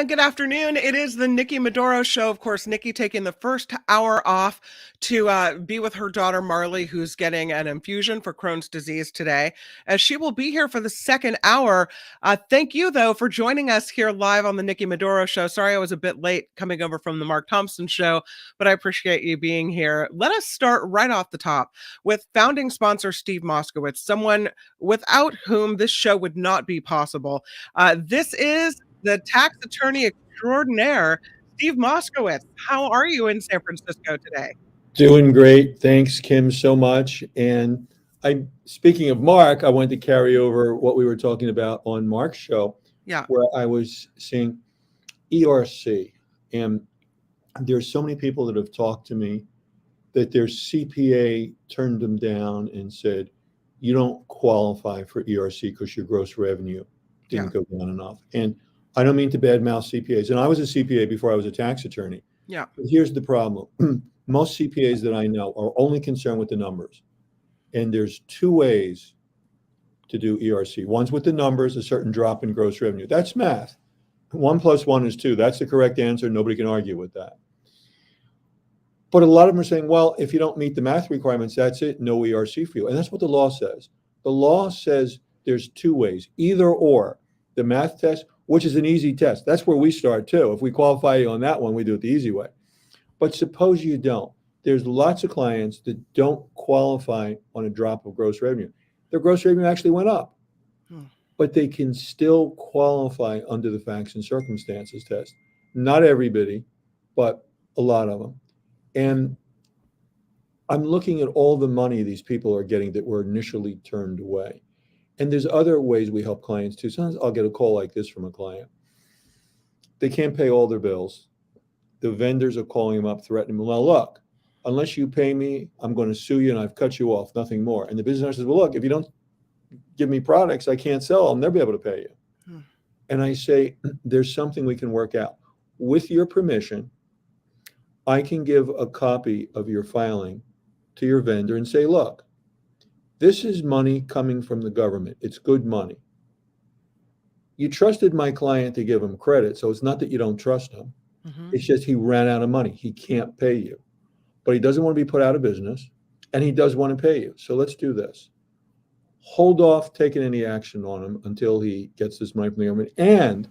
and good afternoon. It is the Nikki Maduro Show. Of course, Nikki taking the first hour off to be with her daughter Marley, who's getting an infusion for Crohn's disease today, as she will be here for the second hour. Thank you, though, for joining us here live on the Nikki Maduro Show. Sorry I was a bit late coming over from the Mark Thompson Show, but I appreciate you being here. Let us start right off the top with founding sponsor Steve Moskowitz, someone without whom this show would not be possible. This is the tax attorney extraordinaire, Steve Moskowitz. How are you in San Francisco today? Doing great. Thanks, Kim, so much. And speaking of Mark, I wanted to carry over what we were talking about on Mark's show, Yeah. where I was saying ERC. And there's so many people that have talked to me that their CPA turned them down and said, you don't qualify for ERC because your gross revenue didn't go down enough. And I don't mean to badmouth CPAs. And I was a CPA before I was a tax attorney. Yeah. But here's the problem. Most CPAs that I know are only concerned with the numbers. And there's two ways to do ERC. One's with the numbers, a certain drop in gross revenue. That's math. 1 + 1 is 2. That's the correct answer. Nobody can argue with that. But a lot of them are saying, well, if you don't meet the math requirements, that's it, no ERC for you. And that's what the law says. The law says there's two ways, either or. The math test, which is an easy test. That's where we start too. If we qualify you on that one, we do it the easy way. But suppose you don't. There's lots of clients that don't qualify on a drop of gross revenue. Their gross revenue actually went up, but they can still qualify under the facts and circumstances test. Not everybody, but a lot of them. And I'm looking at all the money these people are getting that were initially turned away. And there's other ways we help clients too. Sometimes I'll get a call like this from a client. They can't pay all their bills. The vendors are calling them up, threatening them. Well, look, unless you pay me, I'm going to sue you and I've cut you off, nothing more. And the business owner says, well, look, if you don't give me products, I can't sell. I'll never be able to pay you. And I say, there's something we can work out. With your permission, I can give a copy of your filing to your vendor and say, look, this is money coming from the government. It's good money. You trusted my client to give him credit, so it's not that you don't trust him. It's just he ran out of money. He can't pay you. But he doesn't want to be put out of business, and he does want to pay you. So let's do this. Hold off taking any action on him until he gets this money from the government, and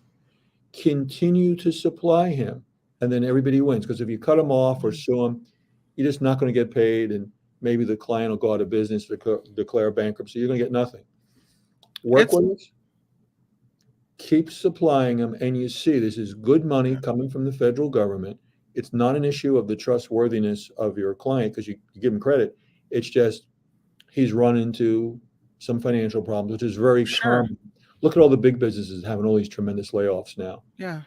continue to supply him. And then everybody wins. Because if you cut him off or sue him, you're just not going to get paid, and maybe the client will go out of business, declare bankruptcy. You're going to get nothing. Work with us. Keep supplying them, and you see this is good money coming from the federal government. It's not an issue of the trustworthiness of your client because you give him credit. It's just he's run into some financial problems, which is very common. Look at all the big businesses having all these tremendous layoffs now. Yeah.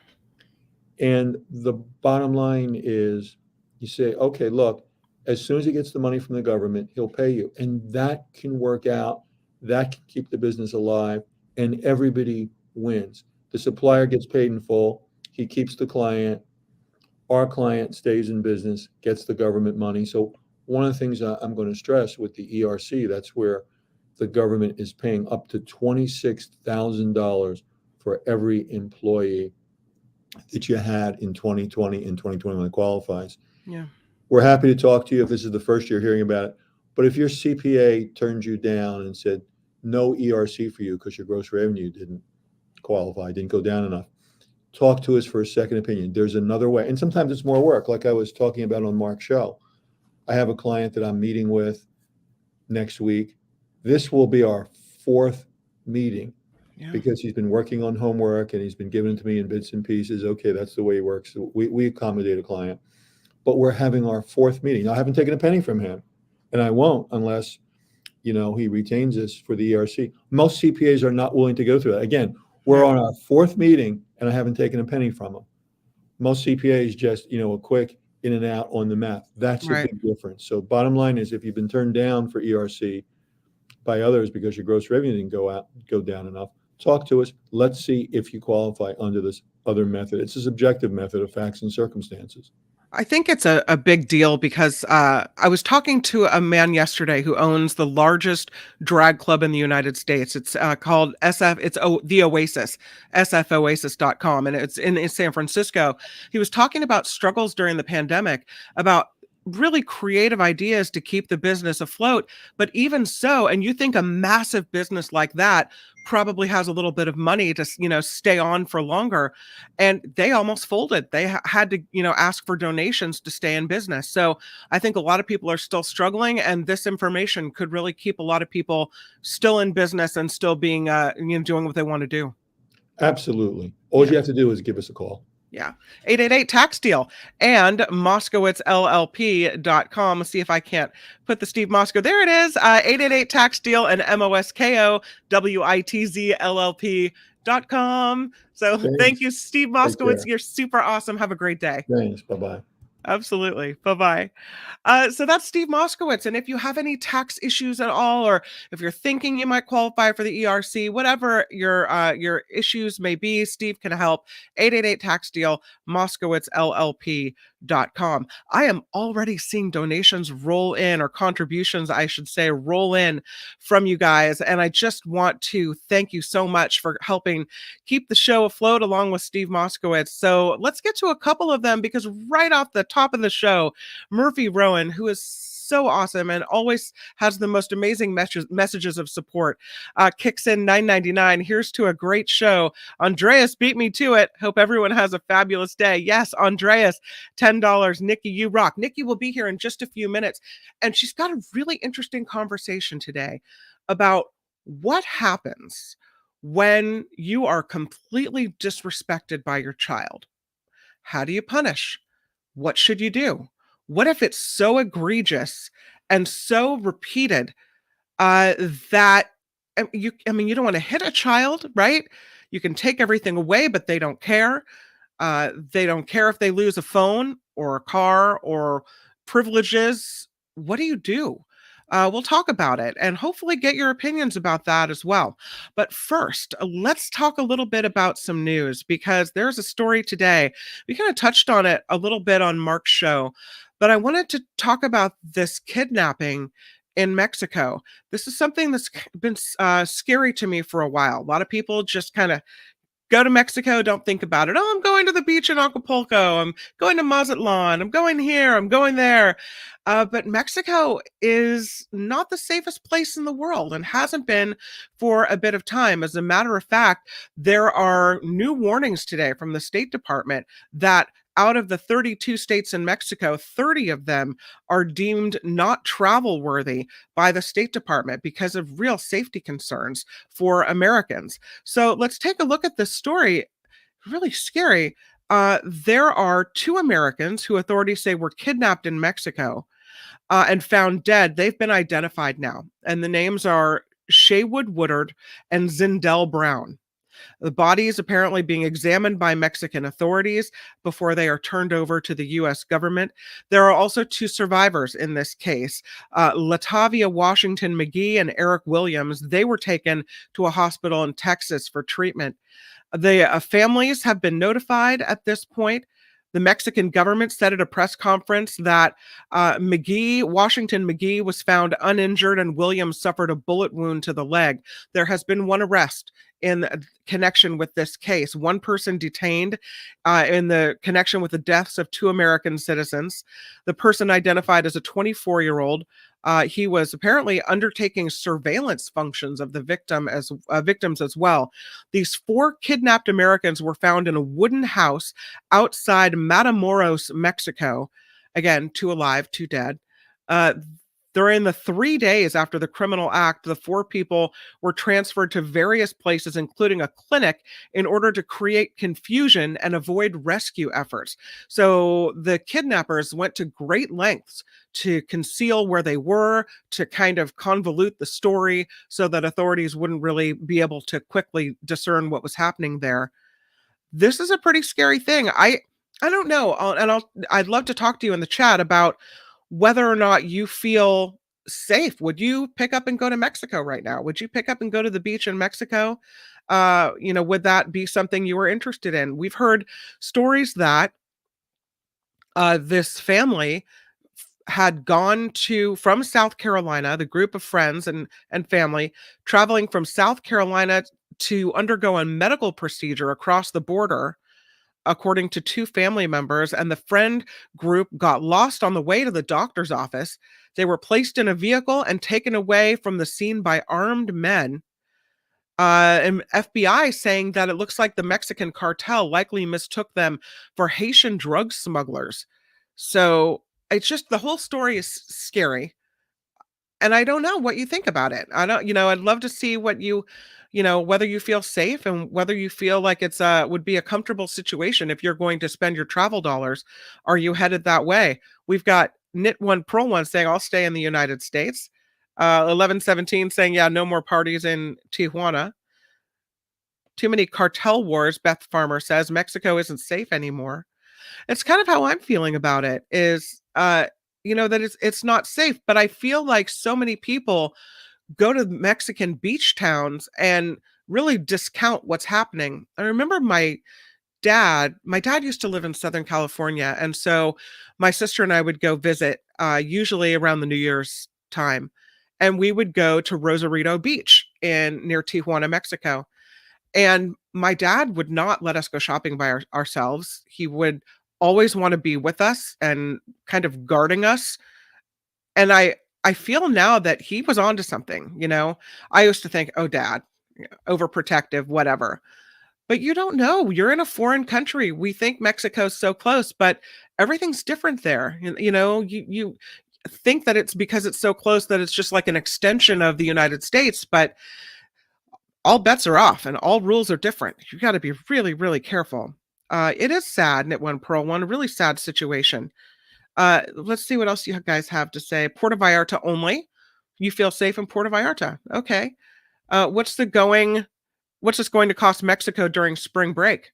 And the bottom line is you say, okay, look, as soon as he gets the money from the government, he'll pay you. And that can work out. That can keep the business alive, and everybody wins. The supplier gets paid in full. He keeps the client. Our client stays in business, gets the government money. So one of the things I'm going to stress with the ERC, that's where the government is paying up to $26,000 for every employee that you had in 2020 and 2021 that qualifies. Yeah. We're happy to talk to you if this is the first you're hearing about it. But if your CPA turned you down and said no ERC for you because your gross revenue didn't qualify, didn't go down enough, talk to us for a second opinion. There's another way. And sometimes it's more work, like I was talking about on Mark's show. I have a client that I'm meeting with next week. This will be our fourth meeting because he's been working on homework and he's been giving it to me in bits and pieces. Okay, that's the way he works. So we accommodate a client. But we're having our fourth meeting. Now, I haven't taken a penny from him, and I won't unless, he retains us for the ERC. Most CPAs are not willing to go through that. Again, we're on our fourth meeting, and I haven't taken a penny from him. Most CPAs just, a quick in and out on the math. That's a big difference. So bottom line is if you've been turned down for ERC by others because your gross revenue didn't go down enough, talk to us. Let's see if you qualify under this other method. It's a subjective method of facts and circumstances. I think it's a big deal because I was talking to a man yesterday who owns the largest drag club in the United States. It's called SF, the Oasis, sfoasis.com, and it's in San Francisco. He was talking about struggles during the pandemic, about really creative ideas to keep the business afloat. But even so, and you think a massive business like that probably has a little bit of money to, stay on for longer, and they almost folded. They had to, ask for donations to stay in business. So I think a lot of people are still struggling, and this information could really keep a lot of people still in business and still being, doing what they want to do. Absolutely. All Yeah. you have to do is give us a call. Yeah. 888 tax deal and moskowitzllp.com. See if I can't put the Steve Mosko. There it is. 888 tax deal and moskowitzllp.com. So thank Thanks. you, Steve Take Moskowitz. care. You're super awesome. Have a great day. Thanks. Bye-bye. Absolutely. Bye bye. So that's Steve Moskowitz. And if you have any tax issues at all, or if you're thinking you might qualify for the ERC, whatever your issues may be, Steve can help. 888 tax deal, moskowitzllp.com. I am already seeing donations roll in, or contributions, I should say, roll in from you guys. And I just want to thank you so much for helping keep the show afloat along with Steve Moskowitz. So let's get to a couple of them, because right off the top of the show, Murphy Rowan, who is so awesome and always has the most amazing messages of support, kicks in $9.99. Here's to a great show. Andreas beat me to it. Hope everyone has a fabulous day. Yes, Andreas, $10. Nikki, you rock. Nikki will be here in just a few minutes, and she's got a really interesting conversation today about what happens when you are completely disrespected by your child. How do you punish? What should you do? What if it's so egregious and so repeated uh, that you don't want to hit a child, right? You can take everything away, but they don't care. They don't care if they lose a phone or a car or privileges. What do you do? We'll talk about it and hopefully get your opinions about that as well. But first, let's talk a little bit about some news, because there's a story today. We kind of touched on it a little bit on Mark's show, but I wanted to talk about this kidnapping in Mexico. This is something that's been scary to me for a while. A lot of people just kind of go to Mexico, don't think about it. Oh, I'm going to the beach in Acapulco. I'm going to Mazatlan. I'm going here. I'm going there. But Mexico is not the safest place in the world, and hasn't been for a bit of time. As a matter of fact, there are new warnings today from the State Department that out of the 32 states in Mexico, 30 of them are deemed not travel worthy by the State Department because of real safety concerns for Americans. So let's take a look at this story. Really scary. There are two Americans who authorities say were kidnapped in Mexico and found dead. They've been identified now, and the names are Shaywood Woodard and Zindell Brown. The body is apparently being examined by Mexican authorities before they are turned over to the U.S. government. There are also two survivors in this case, Latavia Washington McGee and Eric Williams. They were taken to a hospital in Texas for treatment. The families have been notified at this point. The Mexican government said at a press conference that Washington McGee, was found uninjured, and Williams suffered a bullet wound to the leg. There has been one arrest in connection with this case. One person detained in the connection with the deaths of two American citizens. The person identified as a 24-year-old. He was apparently undertaking surveillance functions of the victims as well. These four kidnapped Americans were found in a wooden house outside Matamoros, Mexico. Again, two alive, two dead. During the 3 days after the criminal act, the four people were transferred to various places, including a clinic, in order to create confusion and avoid rescue efforts. So the kidnappers went to great lengths to conceal where they were, to kind of convolute the story so that authorities wouldn't really be able to quickly discern what was happening there. This is a pretty scary thing. I don't know, I'd love to talk to you in the chat about whether or not you feel safe. Would you pick up and go to Mexico right now? Would you pick up and go to the beach in Mexico? Would that be something you were interested in? We've heard stories that This family had gone from South Carolina, the group of friends and family traveling from South Carolina to undergo a medical procedure across the border, according to two family members. And the friend group got lost on the way to the doctor's office. They were placed in a vehicle and taken away from the scene by armed men. And FBI saying that it looks like the Mexican cartel likely mistook them for Haitian drug smugglers. So it's just the whole story is scary. And I don't know what you think about it. I don't, I'd love to see what whether you feel safe and whether you feel like it's would be a comfortable situation if you're going to spend your travel dollars. Are you headed that way? We've got Knit One Pearl One saying I'll stay in the United States. 1117 saying, yeah, no more parties in Tijuana. Too many cartel wars, Beth Farmer says. Mexico isn't safe anymore. It's kind of how I'm feeling about it is that it's not safe, but I feel like so many people go to Mexican beach towns and really discount what's happening. I remember my dad used to live in Southern California, and so my sister and I would go visit usually around the New Year's time, and we would go to Rosarito Beach in near Tijuana, Mexico. And my dad would not let us go shopping by ourselves. He would always want to be with us and kind of guarding us. And I feel now that he was onto something, you know. I used to think, "Oh, dad, overprotective, whatever." But you don't know. You're in a foreign country. We think Mexico's so close, but everything's different there. You think that it's because it's so close that it's just like an extension of the United States, but all bets are off and all rules are different. You got to be really, really careful. It is sad, Knit One Pearl One, a really sad situation. Let's see what else you guys have to say. Puerto Vallarta only. You feel safe in Puerto Vallarta. Okay. What's this going to cost Mexico during spring break?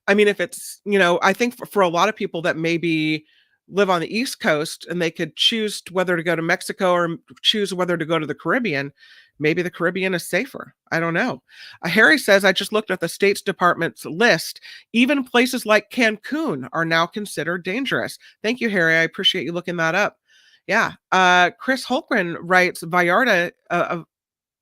I mean, if it's, I think for a lot of people that maybe live on the East Coast and they could choose whether to go to Mexico or choose whether to go to the Caribbean, maybe the Caribbean is safer. I don't know. Harry says, I just looked at the State's Department's list. Even places like Cancun are now considered dangerous. Thank you, Harry. I appreciate you looking that up. Yeah. Chris Holgren writes, Vallarta,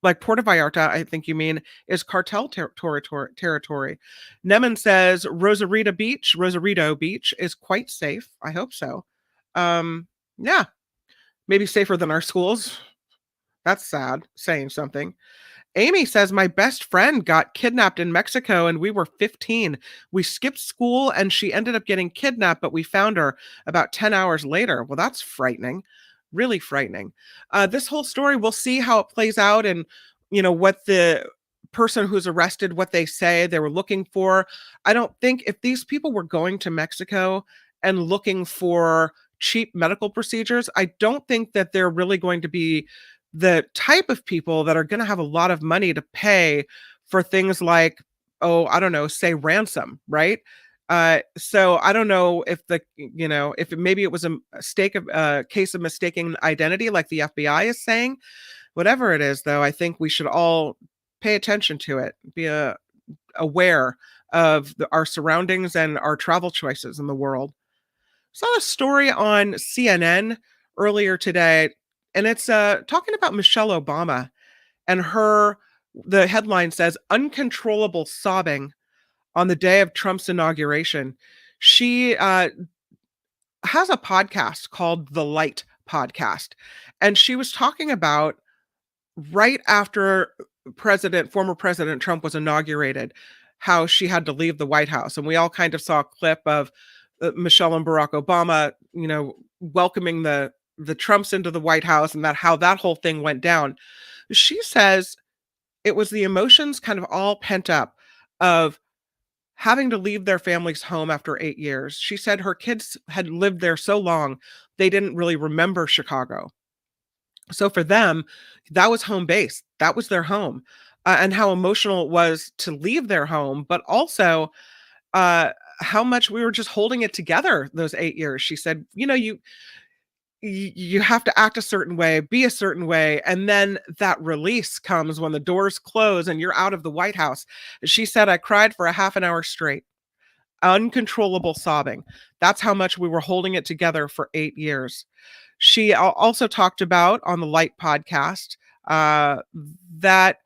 like Puerto Vallarta, I think you mean, is cartel territory. Neman says Rosarito Beach is quite safe. I hope so. Yeah, maybe safer than our schools. That's sad, saying something. Amy says, my best friend got kidnapped in Mexico and we were 15. We skipped school and she ended up getting kidnapped, but we found her about 10 hours later. Well, that's frightening, really frightening. This whole story, we'll see how it plays out and, what the person who's arrested, what they say they were looking for. I don't think if these people were going to Mexico and looking for cheap medical procedures, I don't think that they're really going to be the type of people that are going to have a lot of money to pay for things like, oh, I don't know, say ransom, right? So I don't know if maybe it was a mistake of a case of mistaken identity, like the FBI is saying. Whatever it is, though, I think we should all pay attention to it, be aware of our surroundings and our travel choices in the world. Saw a story on CNN earlier today, and it's talking about Michelle Obama and the headline says uncontrollable sobbing on the day of Trump's inauguration. She has a podcast called The Light Podcast, and she was talking about right after former President Trump was inaugurated, how she had to leave the White House. And we all kind of saw a clip of Michelle and Barack Obama, welcoming the Trumps into the White House and how that whole thing went down. She says it was the emotions kind of all pent up of having to leave their family's home after 8 years. She said her kids had lived there so long, they didn't really remember Chicago. So for them, that was home base. That was their home. And how emotional it was to leave their home, but also how much we were just holding it together those 8 years. She said, you have to act a certain way, be a certain way, and then that release comes when the doors close and you're out of the White House. She said, I cried for a half an hour straight. uncontrollable sobbing. That's how much we were holding it together for 8 years. She also talked about on the Light podcast that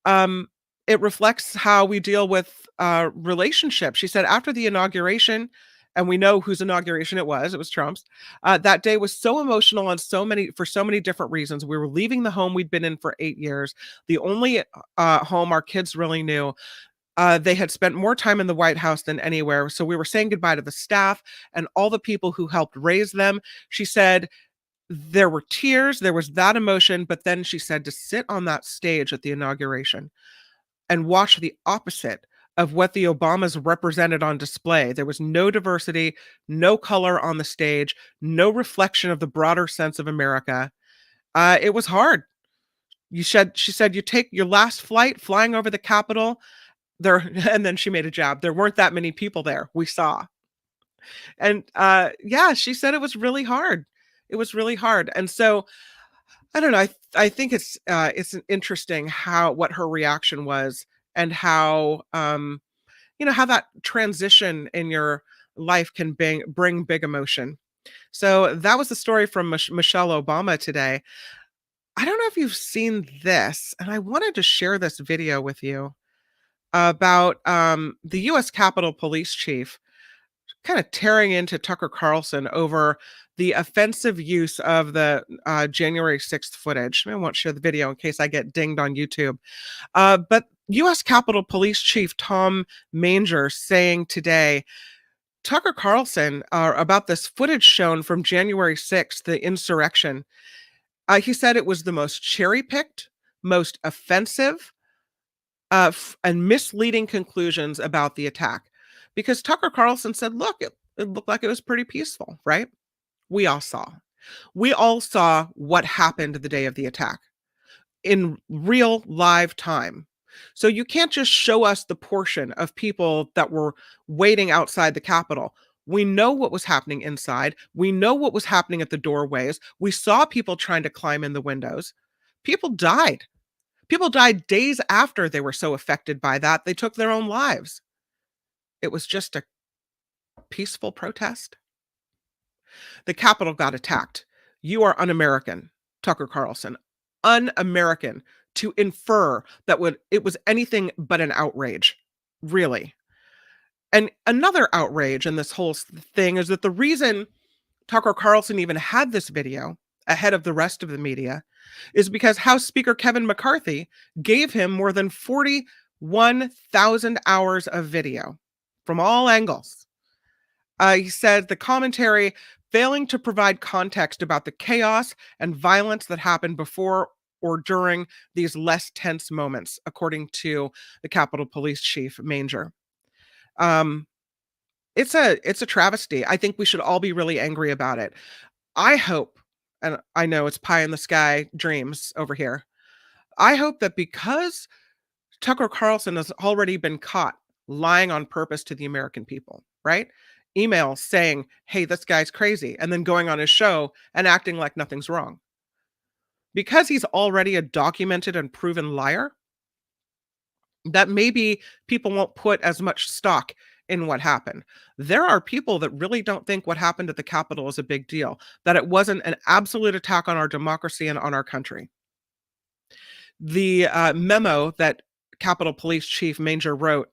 um, it reflects how we deal with relationships. She said after the inauguration, and we know whose inauguration it was Trump's. That day was so emotional on for so many different reasons. We were leaving the home we'd been in for 8 years, the only home our kids really knew. They had spent more time in the White House than anywhere. So we were saying goodbye to the staff and all the people who helped raise them. She said there were tears, there was that emotion, but then she said to sit on that stage at the inauguration and watch the opposite of what the Obamas represented on display. There was no diversity, no color on the stage, no reflection of the broader sense of America. It was hard. She said, you take your last flight flying over the Capitol there, and then she made a jab. There weren't that many people there. We saw, and yeah, she said it was really hard. It was really hard, and so I don't know. I think it's interesting what her reaction was and how how that transition in your life can bring big emotion. So that was the story from Michelle Obama today. I don't know if you've seen this, and I wanted to share this video with you about the U.S. Capitol Police Chief kind of tearing into Tucker Carlson over the offensive use of the January 6th footage. I won't share the video in case I get dinged on YouTube. But U.S. Capitol Police Chief Tom Manger saying today, Tucker Carlson about this footage shown from January 6th, the insurrection. He said it was the most cherry-picked, most offensive, and misleading conclusions about the attack. Because Tucker Carlson said, look, it looked like it was pretty peaceful, right? We all saw. We all saw what happened the day of the attack in real live time. So you can't just show us the portion of people that were waiting outside the Capitol. We know what was happening inside. We know what was happening at the doorways. We saw people trying to climb in the windows. People died. People died days after they were so affected by that, they took their own lives. It was just a peaceful protest. The Capitol got attacked. You are un-American, Tucker Carlson. Un-American to infer that it was anything but an outrage. Really. And another outrage in this whole thing is that the reason Tucker Carlson even had this video ahead of the rest of the media is because House Speaker Kevin McCarthy gave him more than 41,000 hours of video from all angles. He said the commentary failing to provide context about the chaos and violence that happened before or during these less tense moments, according to the Capitol Police Chief Manger. It's a travesty. I think we should all be really angry about it. I hope, and I know it's pie in the sky dreams over here. I hope that because Tucker Carlson has already been caught lying on purpose to the American people, right? Emails saying, hey, this guy's crazy, and then going on his show and acting like nothing's wrong. Because he's already a documented and proven liar, that maybe people won't put as much stock in what happened. There are people that really don't think what happened at the Capitol is a big deal, that it wasn't an absolute attack on our democracy and on our country. The memo that Capitol Police Chief Manger wrote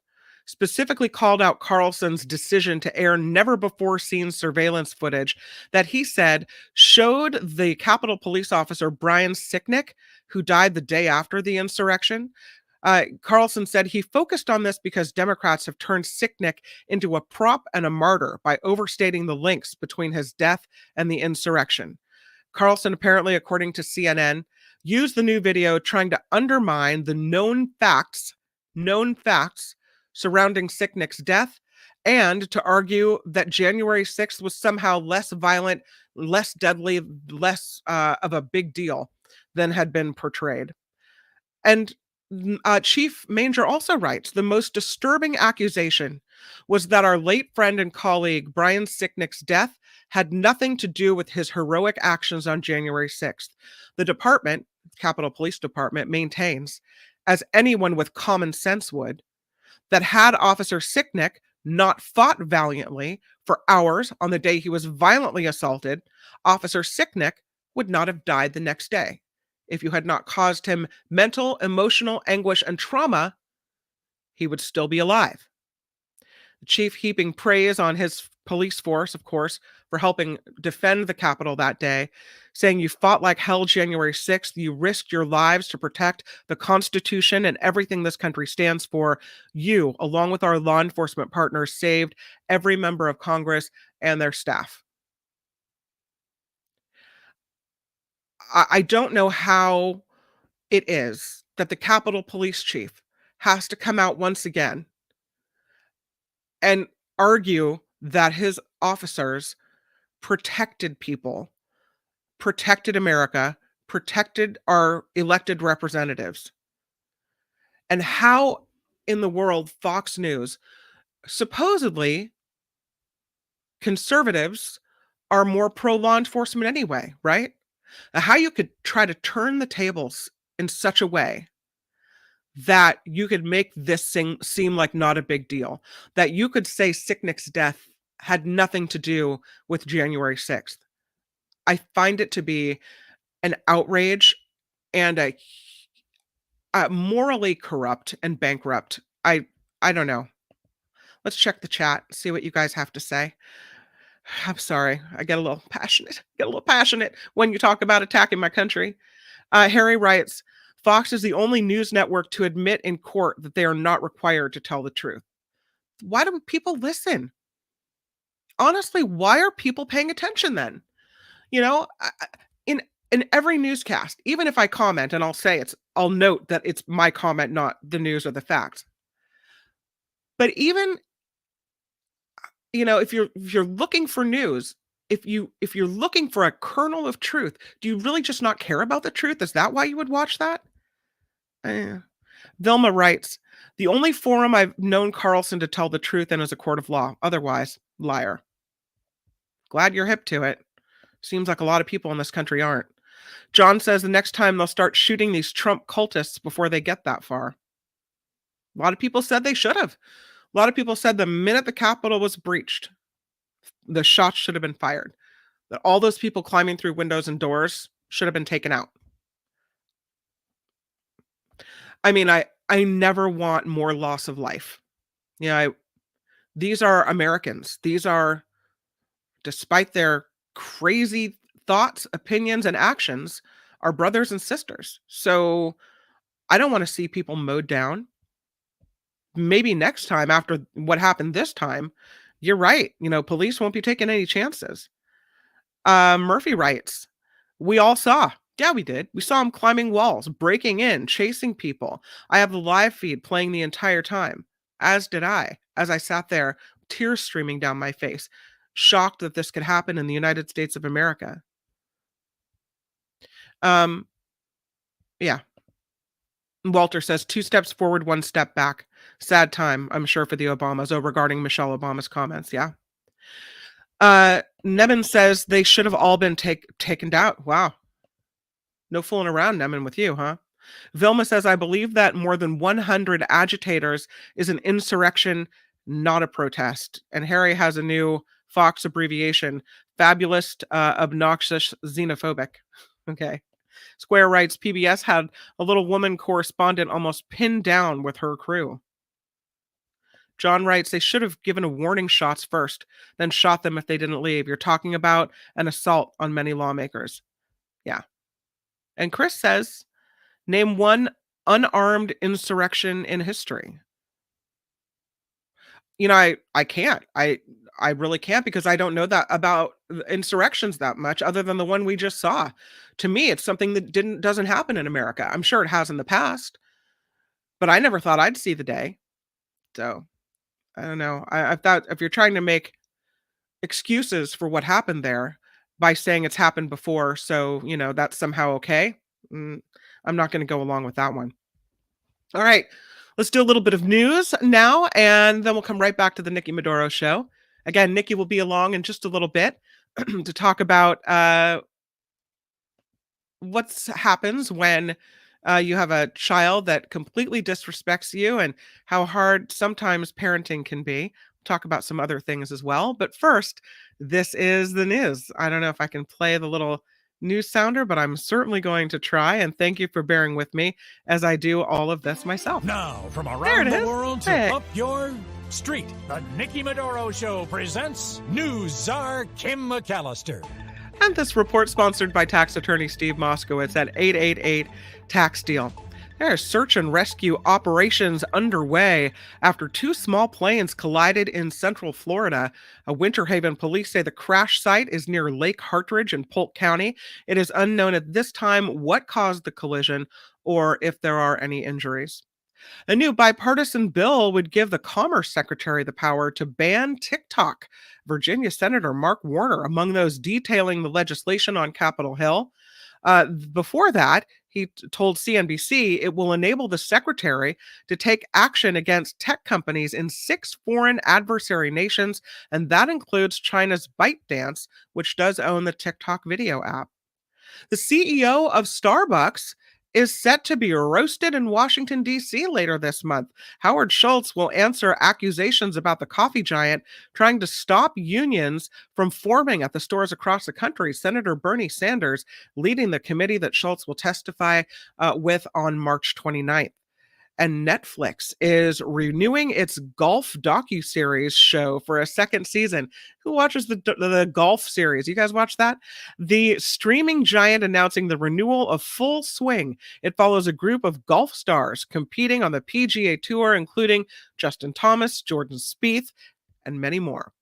specifically called out Carlson's decision to air never-before-seen surveillance footage that he said showed the Capitol Police officer Brian Sicknick, who died the day after the insurrection. Carlson said he focused on this because Democrats have turned Sicknick into a prop and a martyr by overstating the links between his death and the insurrection. Carlson apparently, according to CNN, used the new video trying to undermine the known facts surrounding Sicknick's death, and to argue that January 6th was somehow less violent, less deadly, less of a big deal than had been portrayed. And Chief Manger also writes, the most disturbing accusation was that our late friend and colleague Brian Sicknick's death had nothing to do with his heroic actions on January 6th. The department, Capitol Police Department, maintains, as anyone with common sense would, that had Officer Sicknick not fought valiantly for hours on the day he was violently assaulted, Officer Sicknick would not have died the next day. If you had not caused him mental, emotional anguish and trauma, he would still be alive. The chief heaping praise on his police force, of course, for helping defend the Capitol that day, saying you fought like hell January 6th, you risked your lives to protect the Constitution and everything this country stands for. You, along with our law enforcement partners, saved every member of Congress and their staff. I don't know how it is that the Capitol Police Chief has to come out once again and argue that his officers protected people, protected America, protected our elected representatives. And how in the world Fox News, supposedly conservatives, are more pro law enforcement anyway, right? How you could try to turn the tables in such a way that you could make this thing seem like not a big deal, that you could say Sicknick's death had nothing to do with January 6th. I find it to be an outrage and a morally corrupt and bankrupt. I don't know. Let's check the chat, see what you guys have to say. I'm sorry. I get a little passionate when you talk about attacking my country. Harry writes, Fox is the only news network to admit in court that they are not required to tell the truth. Why do people listen? Honestly, why are people paying attention then? You know, in in every newscast, even if I comment and I'll note that it's my comment, not the news or the facts. But even, if you're looking for news, if you're looking for a kernel of truth, do you really just not care about the truth? Is that why you would watch that? Eh. Vilma writes, the only forum I've known Carlson to tell the truth in is a court of law. Otherwise, liar. Glad you're hip to it. Seems like a lot of people in this country aren't. John says the next time they'll start shooting these Trump cultists before they get that far. A lot of people said they should have. A lot of people said the minute the Capitol was breached, the shots should have been fired. That all those people climbing through windows and doors should have been taken out. I mean, I never want more loss of life. These are Americans. These are, despite their crazy thoughts, opinions, and actions, are brothers and sisters. So I don't want to see people mowed down. Maybe next time, after what happened this time, you're right. Police won't be taking any chances. Murphy writes, we all saw. Yeah, we did. We saw him climbing walls, breaking in, chasing people. I have the live feed playing the entire time, as did I, as I sat there, tears streaming down my face, shocked that this could happen in the United States of America. Yeah. Walter says 2 steps forward, 1 step back. Sad time, I'm sure, for the Obamas. Oh, regarding Michelle Obama's comments. Yeah. Nemin says they should have all been taken down. Wow. No fooling around, Nemin, with you, huh? Vilma says, I believe that more than 100 agitators is an insurrection, not a protest. And Harry has a new Fox abbreviation, fabulous, obnoxious, xenophobic. Okay. Square writes, PBS had a little woman correspondent almost pinned down with her crew. John writes, they should have given a warning shots first, then shot them if they didn't leave. You're talking about an assault on many lawmakers. Yeah. And Chris says, name one unarmed insurrection in history. I can't. I really can't, because I don't know that about insurrections that much, other than the one we just saw. To me, it's something that doesn't happen in America. I'm sure it has in the past, but I never thought I'd see the day. So I don't know. I thought if you're trying to make excuses for what happened there by saying it's happened before, so that's somehow okay, I'm not going to go along with that one. All right, let's do a little bit of news now, and then we'll come right back to the Nikki Maduro show. Again, Nikki will be along in just a little bit to talk about what happens when you have a child that completely disrespects you, and how hard sometimes parenting can be. talk about some other things as well. But first, this is the news. I don't know if I can play the little news sounder, but I'm certainly going to try. And thank you for bearing with me as I do all of this myself. Now, from There it around the is. world to Hey. up your street, the Nikki Maduro Show presents News Czar Kim McAllister. And this report sponsored by tax attorney Steve Moskowitz at 888 Tax Deal. There are search and rescue operations underway after two small planes collided in central Florida. Winter Haven police say the crash site is near Lake Hartridge in Polk County. It is unknown at this time what caused the collision or if there are any injuries. A new bipartisan bill would give the Commerce Secretary the power to ban TikTok. Virginia Senator Mark Warner among those detailing the legislation on Capitol Hill. Before that, he told CNBC it will enable the secretary to take action against tech companies in 6 foreign adversary nations, and that includes China's ByteDance, which does own the TikTok video app. The CEO of Starbucks is set to be roasted in Washington, D.C. later this month. Howard Schultz will answer accusations about the coffee giant trying to stop unions from forming at the stores across the country. Senator Bernie Sanders leading the committee that Schultz will testify with on March 29th. And Netflix is renewing its golf docuseries show for a second season. Who watches the golf series? You guys watch that? The streaming giant announcing the renewal of Full Swing. It follows a group of golf stars competing on the PGA Tour, including Justin Thomas, Jordan Spieth, and many more.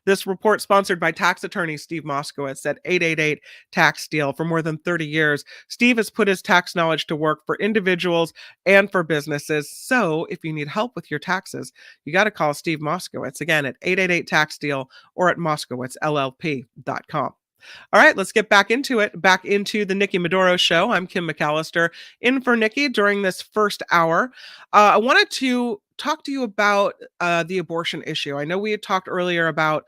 This report sponsored by tax attorney Steve Moskowitz at 888 Tax Deal. For more than 30 years, Steve has put his tax knowledge to work for individuals and for businesses. So if you need help with your taxes, you got to call Steve Moskowitz again at 888 Tax Deal or at moskowitzllp.com. All right, let's get back into it. Back into the Nikki Maduro Show. I'm Kim McAllister, in for Nikki during this first hour. I wanted to talk to you about the abortion issue. I know we had talked earlier about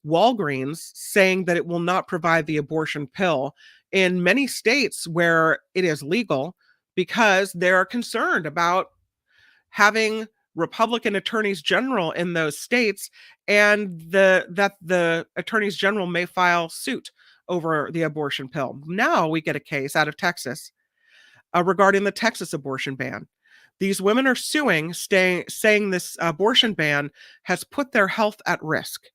Walgreens saying that it will not provide the abortion pill in many states where it is legal because they're concerned about having Republican attorneys general in those states, and that the attorneys general may file suit over the abortion pill. Now we get a case out of Texas regarding the Texas abortion ban. These women are suing, saying this abortion ban has put their health at risk.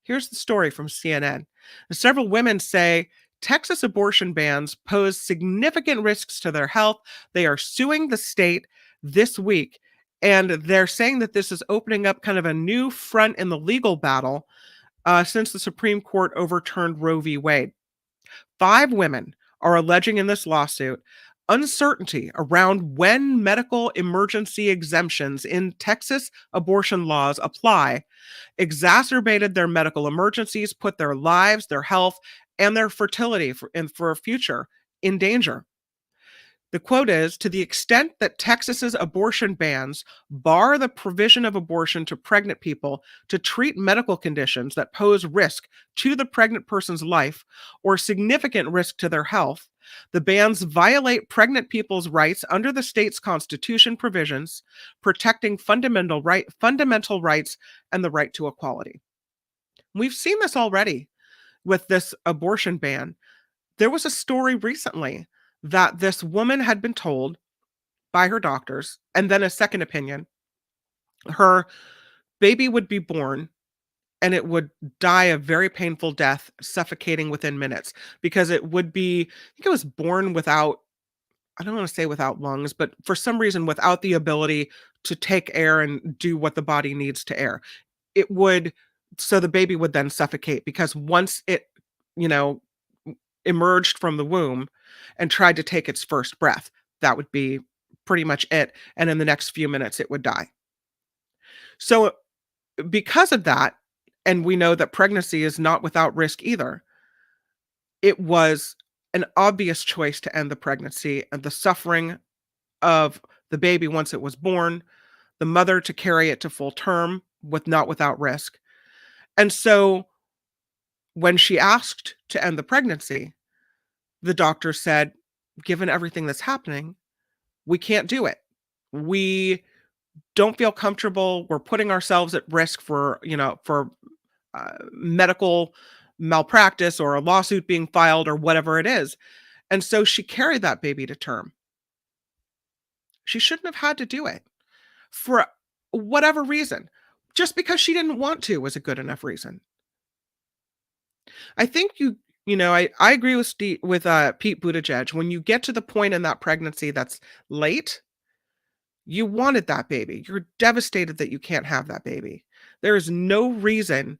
Here's the story from CNN. Several women say Texas abortion bans pose significant risks to their health. They are suing the state this week, and they're saying that this is opening up kind of a new front in the legal battle since the Supreme Court overturned Roe v. Wade. 5 women are alleging in this lawsuit uncertainty around when medical emergency exemptions in Texas abortion laws apply exacerbated their medical emergencies, put their lives, their health, and their fertility for a future in danger. The quote is, to the extent that Texas's abortion bans bar the provision of abortion to pregnant people to treat medical conditions that pose risk to the pregnant person's life or significant risk to their health, the bans violate pregnant people's rights under the state's constitution provisions, protecting fundamental rights and the right to equality. We've seen this already with this abortion ban. There was a story recently that this woman had been told by her doctors, and then a second opinion, her baby would be born and it would die a very painful death, suffocating within minutes, because it would be, I think it was born without, I don't want to say without lungs, but for some reason without the ability to take air and do what the body needs to air. It would, so the baby would then suffocate because once it, you know, emerged from the womb and tried to take its first breath, that would be pretty much it. And in the next few minutes, it would die. So, because of that, and we know that pregnancy is not without risk either, it was an obvious choice to end the pregnancy and the suffering of the baby once it was born, the mother to carry it to full term without risk. And so when she asked to end the pregnancy, the doctor said, given everything that's happening, we can't do it. We don't feel comfortable. We're putting ourselves at risk for, medical malpractice or a lawsuit being filed or whatever it is. And so she carried that baby to term. She shouldn't have had to do it for whatever reason. Just because she didn't want to was a good enough reason. I think I agree with Pete Buttigieg. When you get to the point in that pregnancy that's late, you wanted that baby. You're devastated that you can't have that baby. There is no reason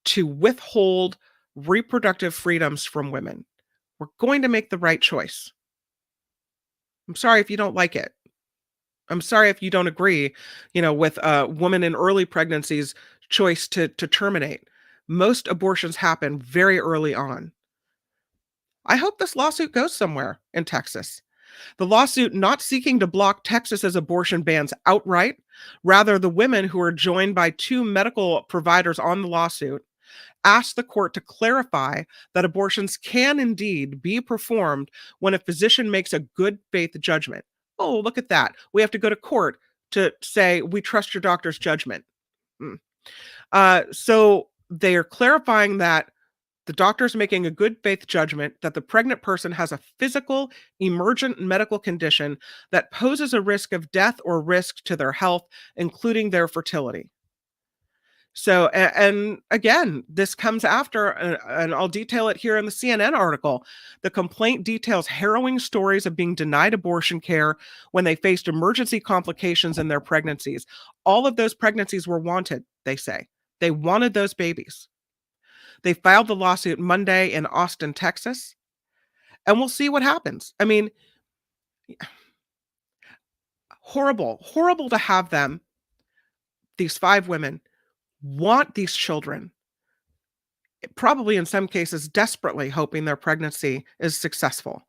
to withhold reproductive freedoms from women. We're going to make the right choice. I'm sorry if you don't like it. I'm sorry if you don't agree, with a woman in early pregnancy's choice to terminate. Most abortions happen very early on. I hope this lawsuit goes somewhere in Texas. The lawsuit not seeking to block Texas's abortion bans outright. Rather, the women who are joined by two medical providers on the lawsuit asked the court to clarify that abortions can indeed be performed when a physician makes a good faith judgment. Oh, look at that. We have to go to court to say we trust your doctor's judgment. So they are clarifying that the doctor's making a good faith judgment that the pregnant person has a physical, emergent medical condition that poses a risk of death or risk to their health, including their fertility. So, and again, this comes after, and I'll detail it here in the CNN article. The complaint details harrowing stories of being denied abortion care when they faced emergency complications in their pregnancies. All of those pregnancies were wanted, they say. They wanted those babies. They filed the lawsuit Monday in Austin, Texas, and we'll see what happens. I mean, horrible to have them, these 5 women, want these children, probably in some cases desperately hoping their pregnancy is successful.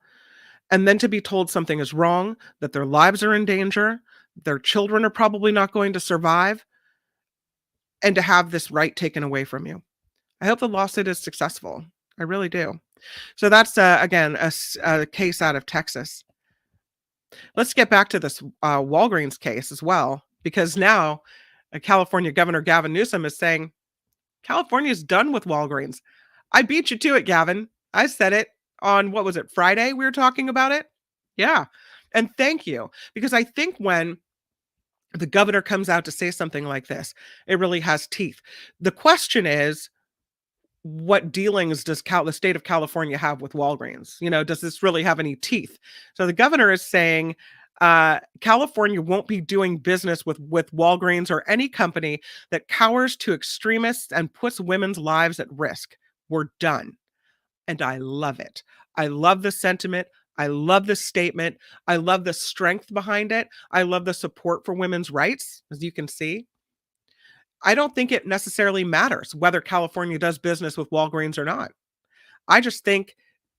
And then to be told something is wrong, that their lives are in danger, their children are probably not going to survive, and to have this right taken away from you. I hope the lawsuit is successful. I really do. So that's, again, a case out of Texas. Let's get back to this Walgreens case as well, because now California Governor Gavin Newsom is saying, California's done with Walgreens. I beat you to it, Gavin. I said it on, what was it, Friday we were talking about it? Yeah. And thank you. Because I think when the governor comes out to say something like this, it really has teeth. The question is, what dealings does the state of California have with Walgreens? Does this really have any teeth? So the governor is saying, California won't be doing business with Walgreens or any company that cowers to extremists and puts women's lives at risk. We're done. And I love it. I love the sentiment. I love the statement. I love the strength behind it. I love the support for women's rights, as you can see. I don't think it necessarily matters whether California does business with Walgreens or not. I just think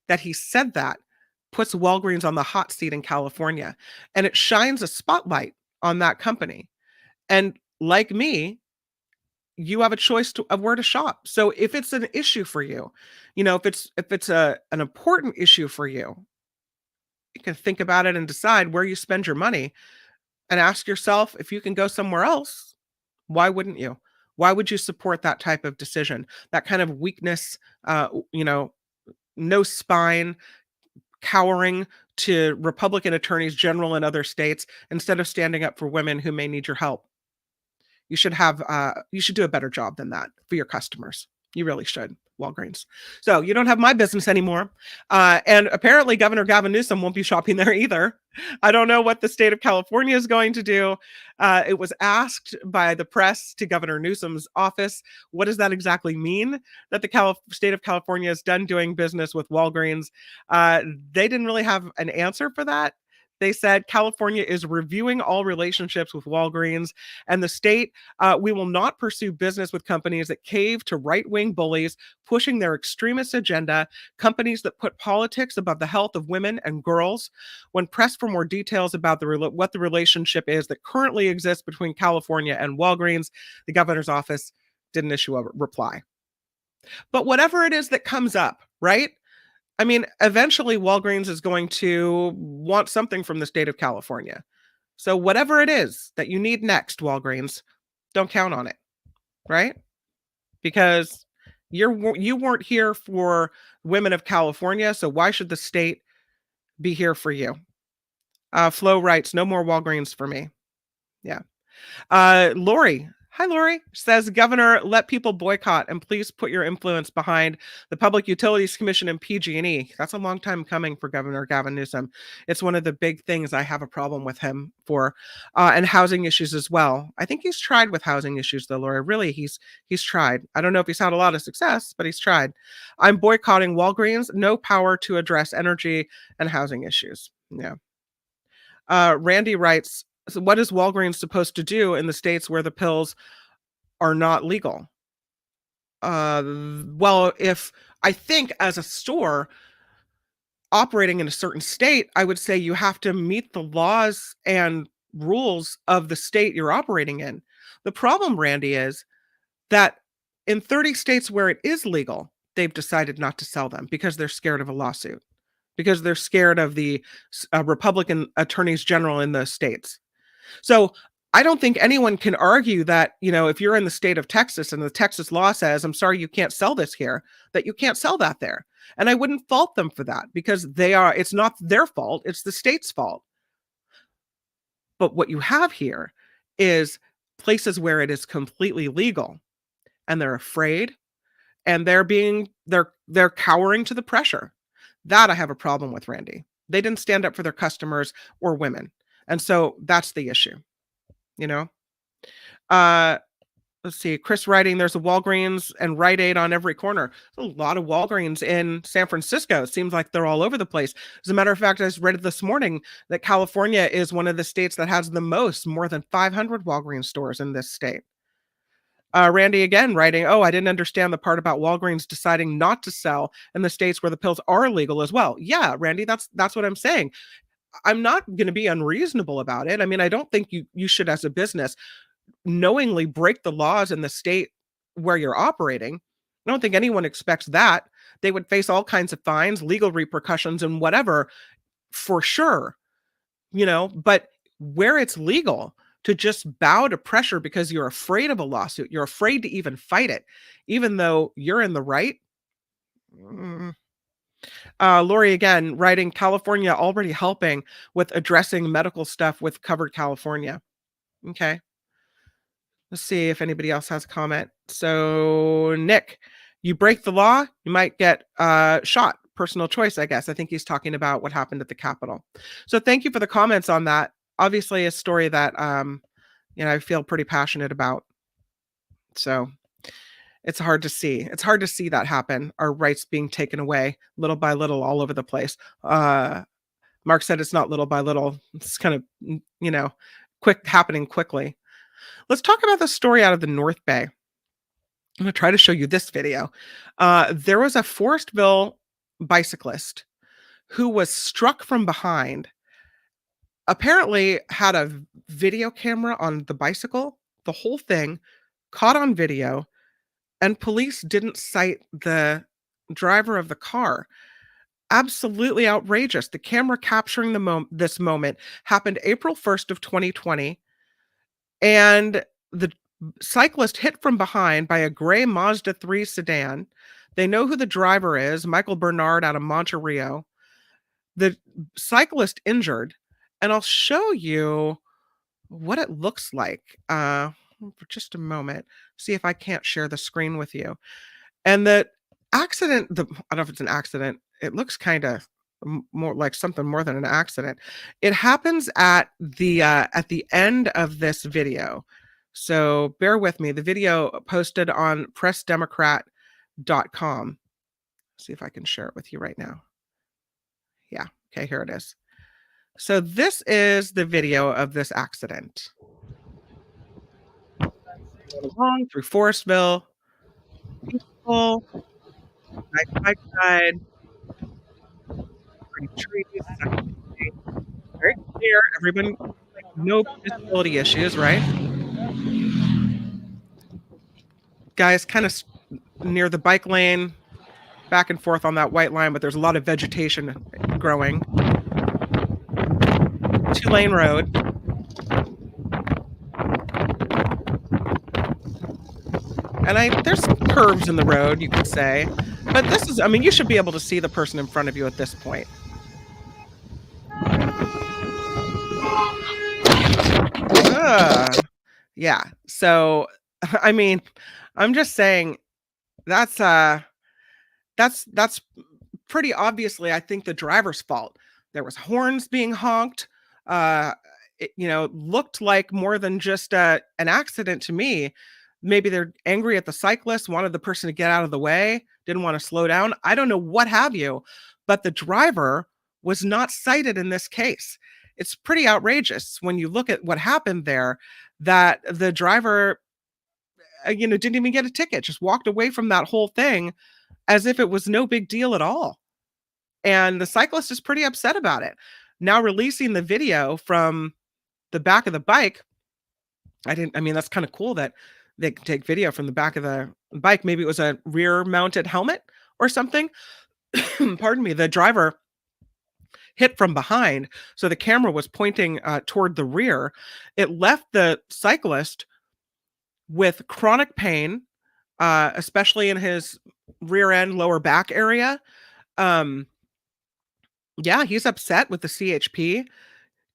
that he said that puts Walgreens on the hot seat in California, and it shines a spotlight on that company. And like me, you have a choice of where to shop. So if it's an issue for you, if it's an important issue for you, you can think about it and decide where you spend your money and ask yourself, if you can go somewhere else, why wouldn't you? Why would you support that type of decision? That kind of weakness, no spine, cowering to Republican attorneys general in other states instead of standing up for women who may need your help. You should do a better job than that for your customers. You really should, Walgreens. So you don't have my business anymore. And apparently Governor Gavin Newsom won't be shopping there either. I don't know what the state of California is going to do. It was asked by the press to Governor Newsom's office, what does that exactly mean, that the state of California is done doing business with Walgreens? They didn't really have an answer for that. They said California is reviewing all relationships with Walgreens and the state. We will not pursue business with companies that cave to right-wing bullies pushing their extremist agenda, companies that put politics above the health of women and girls. When pressed for more details about what the relationship is that currently exists between California and Walgreens, the governor's office didn't issue a reply. But whatever it is that comes up, right? I mean, eventually Walgreens is going to want something from the state of California. So whatever it is that you need next, Walgreens, don't count on it, right? Because you weren't here for women of California, so why should the state be here for you? Flo writes, no more Walgreens for me. Yeah. Lori, hi Lori, says, Governor, let people boycott and please put your influence behind the Public Utilities Commission and PG&E. That's a long time coming for Governor Gavin Newsom. It's one of the big things I have a problem with him for, and housing issues as well. I think he's tried with housing issues though, Lori. Really, he's tried. I don't know if he's had a lot of success, but he's tried. I'm boycotting Walgreens. No power to address energy and housing issues. Yeah. Randy writes, so what is Walgreens supposed to do in the states where the pills are not legal? Well, if I think as a store operating in a certain state, I would say you have to meet the laws and rules of the state you're operating in. The problem, Randy, is that in 30 states where it is legal, they've decided not to sell them because they're scared of a lawsuit, because they're scared of the Republican attorneys general in those states. So I don't think anyone can argue that, if you're in the state of Texas and the Texas law says, I'm sorry, you can't sell this here, that you can't sell that there. And I wouldn't fault them for that because it's not their fault, it's the state's fault. But what you have here is places where it is completely legal and they're afraid and they're cowering to the pressure. That I have a problem with, Randy. They didn't stand up for their customers or women. And so that's the issue. Let's see, Chris writing, there's a Walgreens and Rite Aid on every corner. There's a lot of Walgreens in San Francisco. It seems like they're all over the place. As a matter of fact, I just read it this morning that California is one of the states that has the most, more than 500 Walgreens stores in this state. Randy again writing, I didn't understand the part about Walgreens deciding not to sell in the states where the pills are legal as well. Yeah, Randy, that's what I'm saying. I'm not going to be unreasonable about it. I mean, I don't think you should, as a business, knowingly break the laws in the state where you're operating. I don't think anyone expects that. They would face all kinds of fines, legal repercussions, and whatever, for sure. But where it's legal, to just bow to pressure because you're afraid of a lawsuit, you're afraid to even fight it, even though you're in the right. Lori again writing, California already helping with addressing medical stuff with Covered California. Okay. Let's see if anybody else has a comment. So Nick, you break the law, you might get shot. Personal choice, I guess. I think he's talking about what happened at the Capitol. So thank you for the comments on that. Obviously a story that I feel pretty passionate about. So it's hard to see. It's hard to see that happen. Our rights being taken away little by little all over the place. Mark said it's not little by little. It's kind of, happening quickly. Let's talk about the story out of the North Bay. I'm going to try to show you this video. There was a Forestville bicyclist who was struck from behind, apparently had a video camera on the bicycle, the whole thing caught on video, and police didn't cite the driver of the car. Absolutely outrageous. The camera capturing this moment happened April 1st of 2020. And the cyclist hit from behind by a gray Mazda 3 sedan. They know who the driver is, Michael Bernard out of Monterey. The cyclist injured, and I'll show you what it looks like for just a moment. See if I can't share the screen with you. And the accident, I don't know if it's an accident. It looks kind of more like something more than an accident. It happens at the end of this video. So bear with me. The video posted on pressdemocrat.com. See if I can share it with you right now. Yeah. Okay, here it is. So this is the video of this accident. Along through Forestville, peaceful, nice bike ride, pretty trees, very clear. Everyone, no disability issues, right? Guys, kind of near the bike lane, back and forth on that white line, but there's a lot of vegetation growing. 2-lane road. And there's curves in the road, you could say. But this is, I mean, you should be able to see the person in front of you at this point. Yeah. So, I mean, I'm just saying that's that's pretty obviously, I think, the driver's fault. There was horns being honked. It, looked like more than just an accident to me. Maybe they're angry at the cyclist, wanted the person to get out of the way, didn't want to slow down. I don't know what have you, but the driver was not cited in this case. It's pretty outrageous when you look at what happened there, that the driver, didn't even get a ticket, just walked away from that whole thing as if it was no big deal at all. And the cyclist is pretty upset about it. Now releasing the video from the back of the bike, I mean, that's kind of cool that they can take video from the back of the bike. Maybe it was a rear mounted helmet or something. Pardon me. The driver hit from behind, so the camera was pointing toward the rear. It left the cyclist with chronic pain, especially in his rear end, lower back area. Um, yeah, he's upset with the CHP.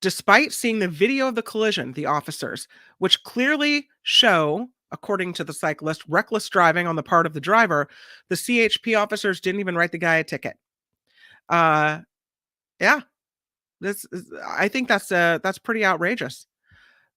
Despite seeing the video of the collision, the officers, which clearly show, according to the cyclist, reckless driving on the part of the driver, the CHP officers didn't even write the guy a ticket. Yeah, I think that's pretty outrageous.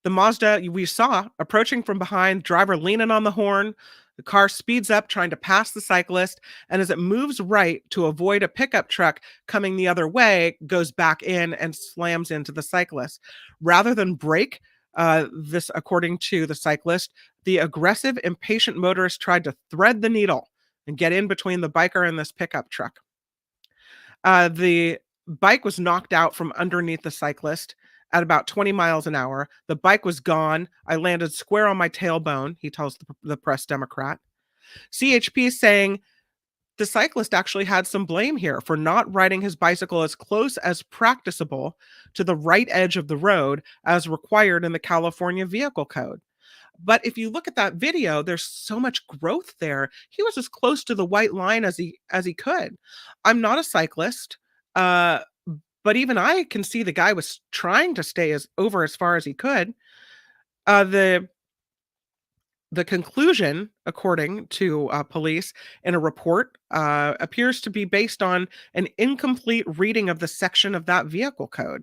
The Mazda we saw approaching from behind, driver leaning on the horn. The car speeds up, trying to pass the cyclist, and as it moves right to avoid a pickup truck coming the other way, goes back in and slams into the cyclist. Rather than brake, this, according to the cyclist, the aggressive, impatient motorist tried to thread the needle and get in between the biker and this pickup truck. The bike was knocked out from underneath the cyclist at about 20 miles an hour. The bike was gone. I landed square on my tailbone, he tells the Press Democrat. CHP is saying the cyclist actually had some blame here for not riding his bicycle as close as practicable to the right edge of the road as required in the California Vehicle Code. But if you look at that video, there's so much growth there. He was as close to the white line as he could. I'm not a cyclist, but even I can see the guy was trying to stay as far as he could. The conclusion, according to police in a report, appears to be based on an incomplete reading of the section of that vehicle code.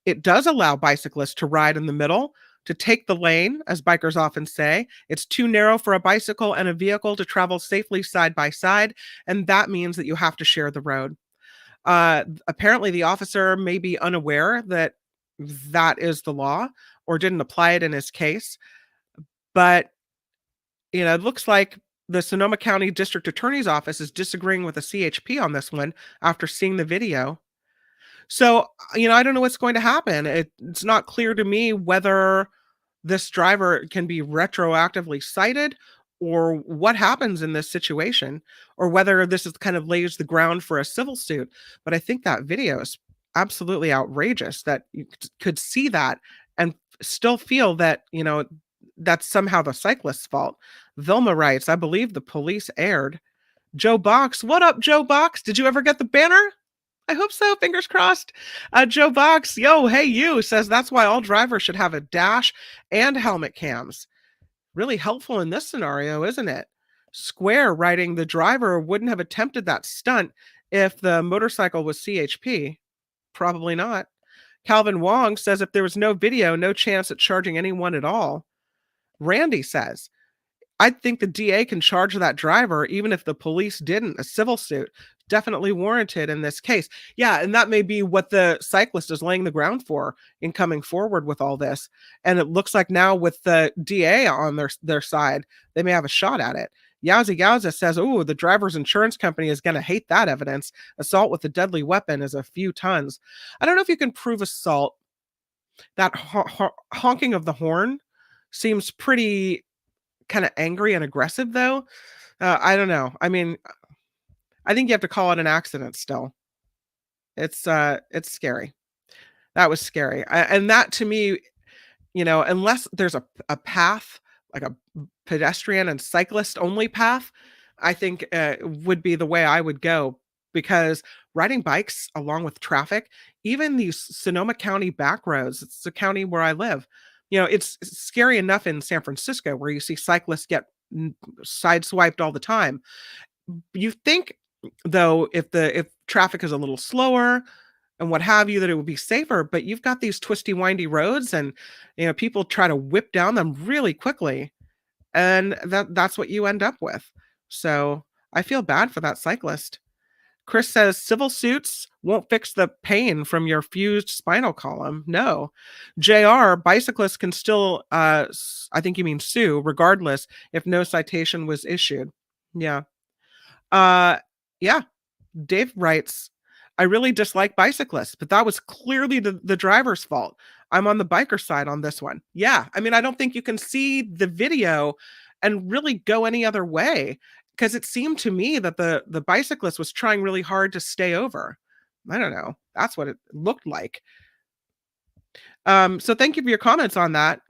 It does allow bicyclists to ride in the middle, to take the lane, as bikers often say. It's too narrow for a bicycle and a vehicle to travel safely side by side, and that means that you have to share the road. Apparently, the officer may be unaware that that is the law or didn't apply it in his case. But, it looks like the Sonoma County District Attorney's Office is disagreeing with the CHP on this one after seeing the video. So, I don't know what's going to happen. It's not clear to me whether this driver can be retroactively cited or what happens in this situation, or whether this is kind of lays the ground for a civil suit. But I think that video is absolutely outrageous that you could see that and still feel that, that's somehow the cyclist's fault. Vilma writes, I believe the police erred. Joe Box, what up, Joe Box? Did you ever get the banner? I hope so. Fingers crossed. Joe Box, yo, hey, you, says that's why all drivers should have a dash and helmet cams. Really helpful in this scenario, isn't it? Square writing, the driver wouldn't have attempted that stunt if the motorcycle was CHP. Probably not. Calvin Wong says if there was no video, no chance at charging anyone at all. Randy says, I think the DA can charge that driver even if the police didn't. A civil suit definitely warranted in this case. Yeah, and that may be what the cyclist is laying the ground for in coming forward with all this. And it looks like now with the DA on their side, they may have a shot at it. Yowza says, oh, the driver's insurance company is going to hate that evidence. Assault with a deadly weapon is a few tons. I don't know if you can prove assault. That honking of the horn seems pretty kind of angry and aggressive, though. I don't know. I mean, I think you have to call it an accident still. It's scary. That was scary. And that to me, unless there's a path like a pedestrian and cyclist only path, I think would be the way I would go, because riding bikes along with traffic, even these Sonoma County back roads, it's the county where I live. It's scary enough in San Francisco where you see cyclists get sideswiped all the time. You think, though, if traffic is a little slower and what have you, that it would be safer, but you've got these twisty, windy roads, and people try to whip down them really quickly, and that's what you end up with. So I feel bad for that cyclist. Chris says civil suits won't fix the pain from your fused spinal column. No. JR, bicyclists can still, I think you mean sue, regardless if no citation was issued. Yeah. Uh, yeah. Dave writes, I really dislike bicyclists, but that was clearly the driver's fault. I'm on the biker side on this one. Yeah. I mean, I don't think you can see the video and really go any other way, because it seemed to me that the bicyclist was trying really hard to stay over. I don't know. That's what it looked like. So thank you for your comments on that.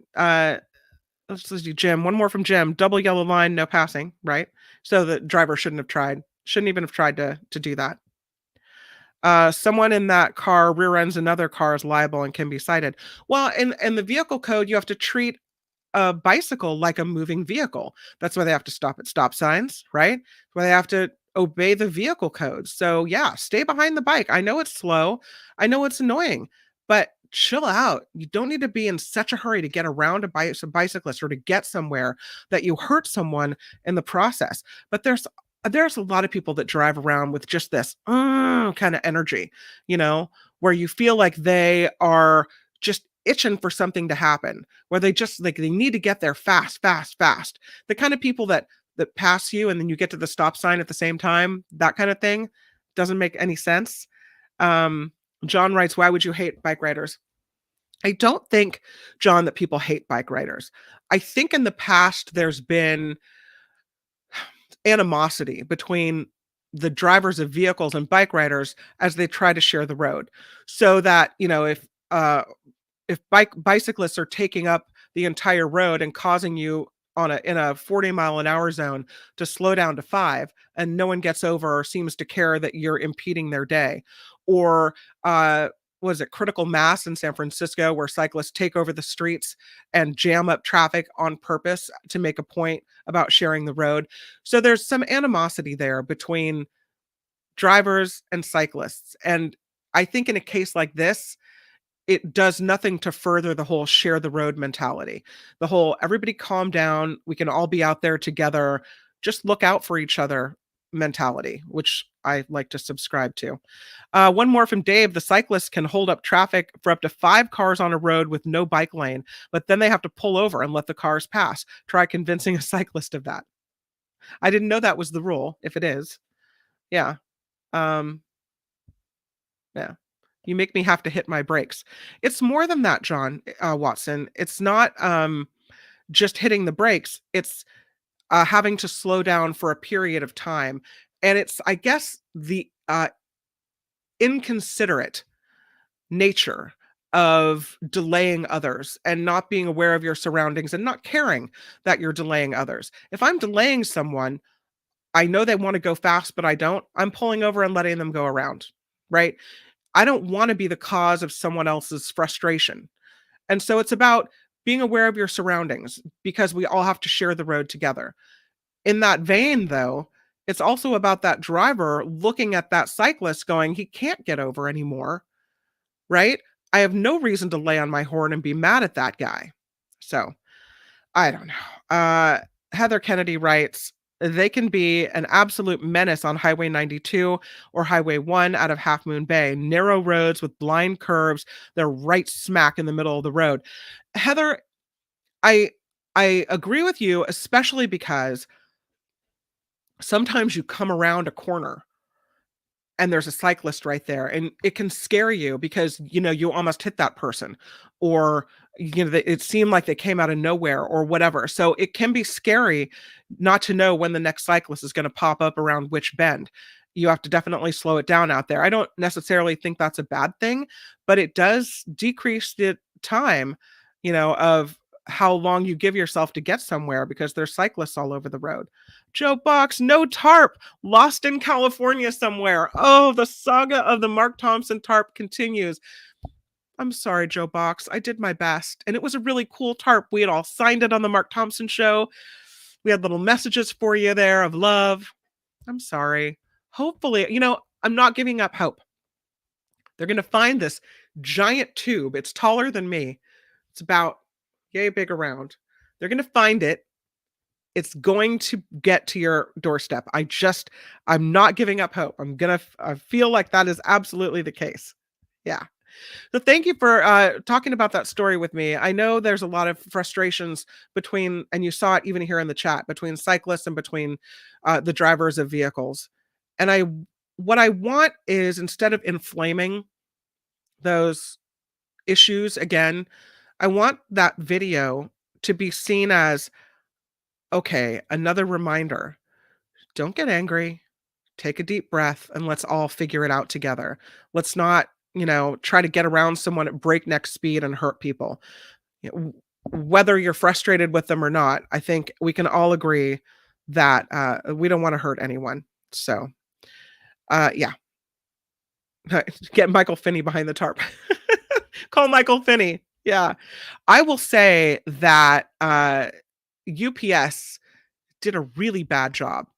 Let's do Jim. One more from Jim. Double yellow line, no passing, right? So the driver shouldn't even have tried to do that. Someone in that car rear ends another car is liable and can be cited. Well, in the vehicle code, you have to treat a bicycle like a moving vehicle. That's why they have to stop at stop signs, right? Why they have to obey the vehicle code. So yeah, stay behind the bike. I know it's slow. I know it's annoying, but chill out. You don't need to be in such a hurry to get around a bicyclist or to get somewhere that you hurt someone in the process. But there's a lot of people that drive around with just this kind of energy, where you feel like they are just itching for something to happen, where they just like they need to get there fast, fast, fast. The kind of people that pass you and then you get to the stop sign at the same time, that kind of thing doesn't make any sense. John writes, why would you hate bike riders? I don't think, John, that people hate bike riders. I think in the past there's been animosity between the drivers of vehicles and bike riders as they try to share the road, so that if bicyclists are taking up the entire road and causing you in a 40-mile-an-hour zone to slow down to 5, and no one gets over or seems to care that you're impeding their day, or was it critical mass in San Francisco where cyclists take over the streets and jam up traffic on purpose to make a point about sharing the road. So there's some animosity there between drivers and cyclists. And I think in a case like this, it does nothing to further the whole share the road mentality. The whole everybody calm down, we can all be out there together, just look out for each other mentality, which I like to subscribe to. One more from Dave. The cyclists can hold up traffic for up to 5 cars on a road with no bike lane, but then they have to pull over and let the cars pass. Try convincing a cyclist of that. I didn't know that was the rule, if it is. Yeah. Yeah. You make me have to hit my brakes. It's more than that, John Watson. It's not just hitting the brakes. It's having to slow down for a period of time. And it's, I guess, the inconsiderate nature of delaying others and not being aware of your surroundings and not caring that you're delaying others. If I'm delaying someone, I know they want to go fast, but I don't. I'm pulling over and letting them go around, right? I don't want to be the cause of someone else's frustration. And so it's about being aware of your surroundings, because we all have to share the road together. In that vein, though, it's also about that driver looking at that cyclist going, he can't get over anymore, right? I have no reason to lay on my horn and be mad at that guy. So I don't know. Heather Kennedy writes, they can be an absolute menace on Highway 92 or Highway 1 out of Half Moon Bay. Narrow roads with blind curves. They're right smack in the middle of the road. Heather, I agree with you, especially because sometimes you come around a corner and there's a cyclist right there, and it can scare you because you almost hit that person, or it seemed like they came out of nowhere or whatever. So it can be scary not to know when the next cyclist is going to pop up around which bend. You have to definitely slow it down out there. I don't necessarily think that's a bad thing, but it does decrease the time of how long you give yourself to get somewhere because there's cyclists all over the road. Joe Box, no tarp, lost in California somewhere. Oh, the saga of the Mark Thompson tarp continues. I'm sorry, Joe Box. I did my best. And it was a really cool tarp. We had all signed it on the Mark Thompson show. We had little messages for you there of love. I'm sorry. Hopefully, I'm not giving up hope. They're going to find this giant tube. It's taller than me. It's about yay big around. They're going to find it. It's going to get to your doorstep. I'm not giving up hope. I feel like that is absolutely the case. Yeah. So thank you for talking about that story with me. I know there's a lot of frustrations between, and you saw it even here in the chat, between cyclists and between the drivers of vehicles. And what I want is, instead of inflaming those issues again, I want that video to be seen as, okay, another reminder. Don't get angry. Take a deep breath and let's all figure it out together. Let's not, try to get around someone at breakneck speed and hurt people. Whether you're frustrated with them or not, I think we can all agree that we don't want to hurt anyone. So, yeah. Get Michael Finney behind the tarp. Call Michael Finney. Yeah. I will say that UPS did a really bad job.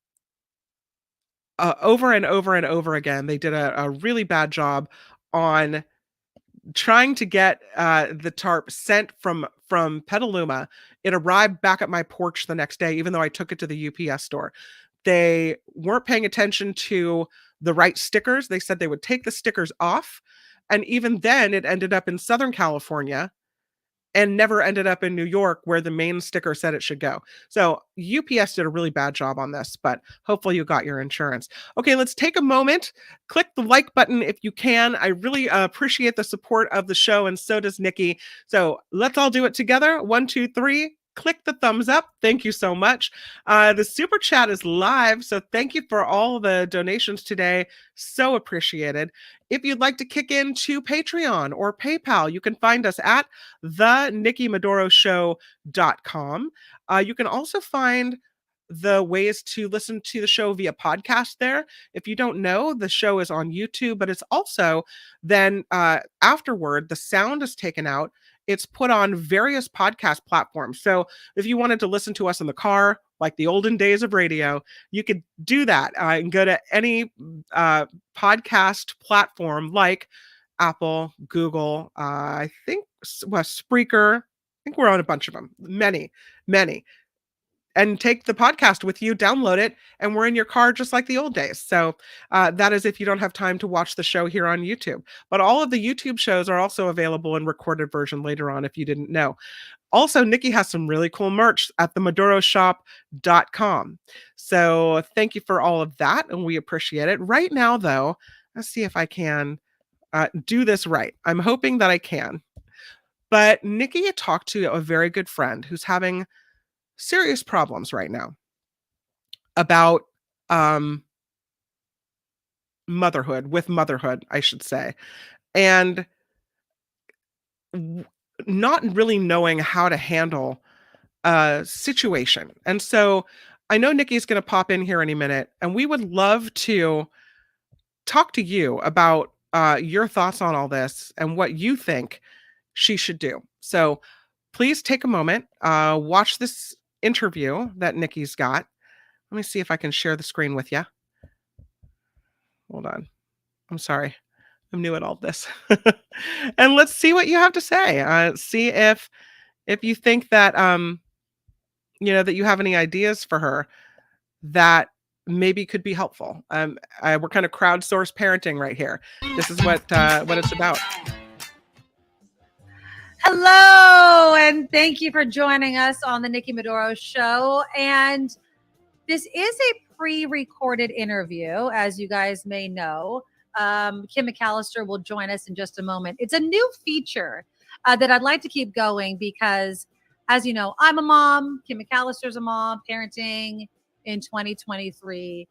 Over and over and over again, they did a really bad job on trying to get the tarp sent from Petaluma. It arrived back at my porch the next day, even though I took it to the UPS store. They weren't paying attention to the right stickers. They said they would take the stickers off. And even then, it ended up in Southern California and never ended up in New York, where the main sticker said it should go. So UPS did a really bad job on this, but hopefully you got your insurance. Okay, let's take a moment. Click the like button if you can. I really appreciate the support of the show, and so does Nikki. So let's all do it together. 1, 2, 3. Click the thumbs up. Thank you so much. The super chat is live, so thank you for all the donations today. So appreciated. If you'd like to kick into Patreon or PayPal, you can find us at thenikkimadoroshow.com. You can also find the ways to listen to the show via podcast there. If you don't know, the show is on YouTube, but it's also then afterward, the sound is taken out. It's put on various podcast platforms. So if you wanted to listen to us in the car, like the olden days of radio, you could do that and go to any podcast platform like Apple, Google, I think Spreaker. I think we're on a bunch of them, many, and take the podcast with you, download it, and we're in your car just like the old days. So that is if you don't have time to watch the show here on YouTube. But all of the YouTube shows are also available in recorded version later on if you didn't know. Also, Nikki has some really cool merch at themadoroshop.com. So thank you for all of that, and we appreciate it. Right now, though, let's see if I can do this right. I'm hoping that I can. But Nikki had talked to a very good friend who's having serious problems right now about motherhood, I should say. And not really knowing how to handle a situation. And so I know Nikki's going to pop in here any minute, and we would love to talk to you about your thoughts on all this and what you think she should do. So please take a moment, watch this interview that Nikki's got. Let me see if I can share the screen with you. Hold on. I'm sorry. I'm new at all this. And let's see what you have to say. See if you think that that you have any ideas for her that maybe could be helpful. We're kind of crowdsourced parenting right here. This is what it's about. Hello, and thank you for joining us on the Nikki Madoro Show. And this is a pre-recorded interview, as you guys may know. Kim McAllister will join us in just a moment. It's a new feature that I'd like to keep going because, as you know, I'm a mom. Kim McAllister's a mom. Parenting in 2023,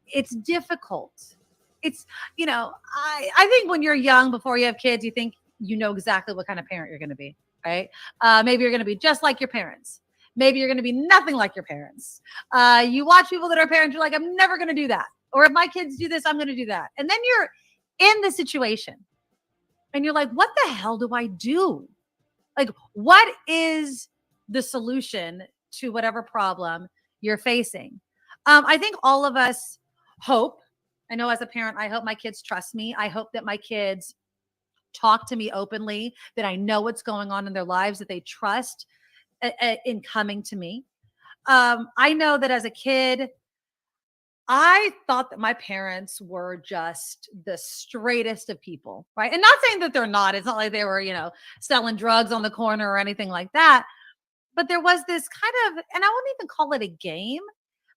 it's difficult. It's, I think when you're young, before you have kids, you think you know exactly what kind of parent you're going to be. right? Maybe you're going to be just like your parents. Maybe you're going to be nothing like your parents. You watch people that are parents, you're like, I'm never going to do that. Or if my kids do this, I'm going to do that. And then you're in the situation and you're like, what the hell do I do? Like, what is the solution to whatever problem you're facing? I think all of us hope, I know as a parent, I hope my kids trust me. I hope that my kids talk to me openly, that I know what's going on in their lives, that they trust in coming to me. I know that as a kid, I thought that my parents were just the straightest of people, right? And not saying that they're not. It's not like they were, selling drugs on the corner or anything like that. But there was this kind of, and I wouldn't even call it a game,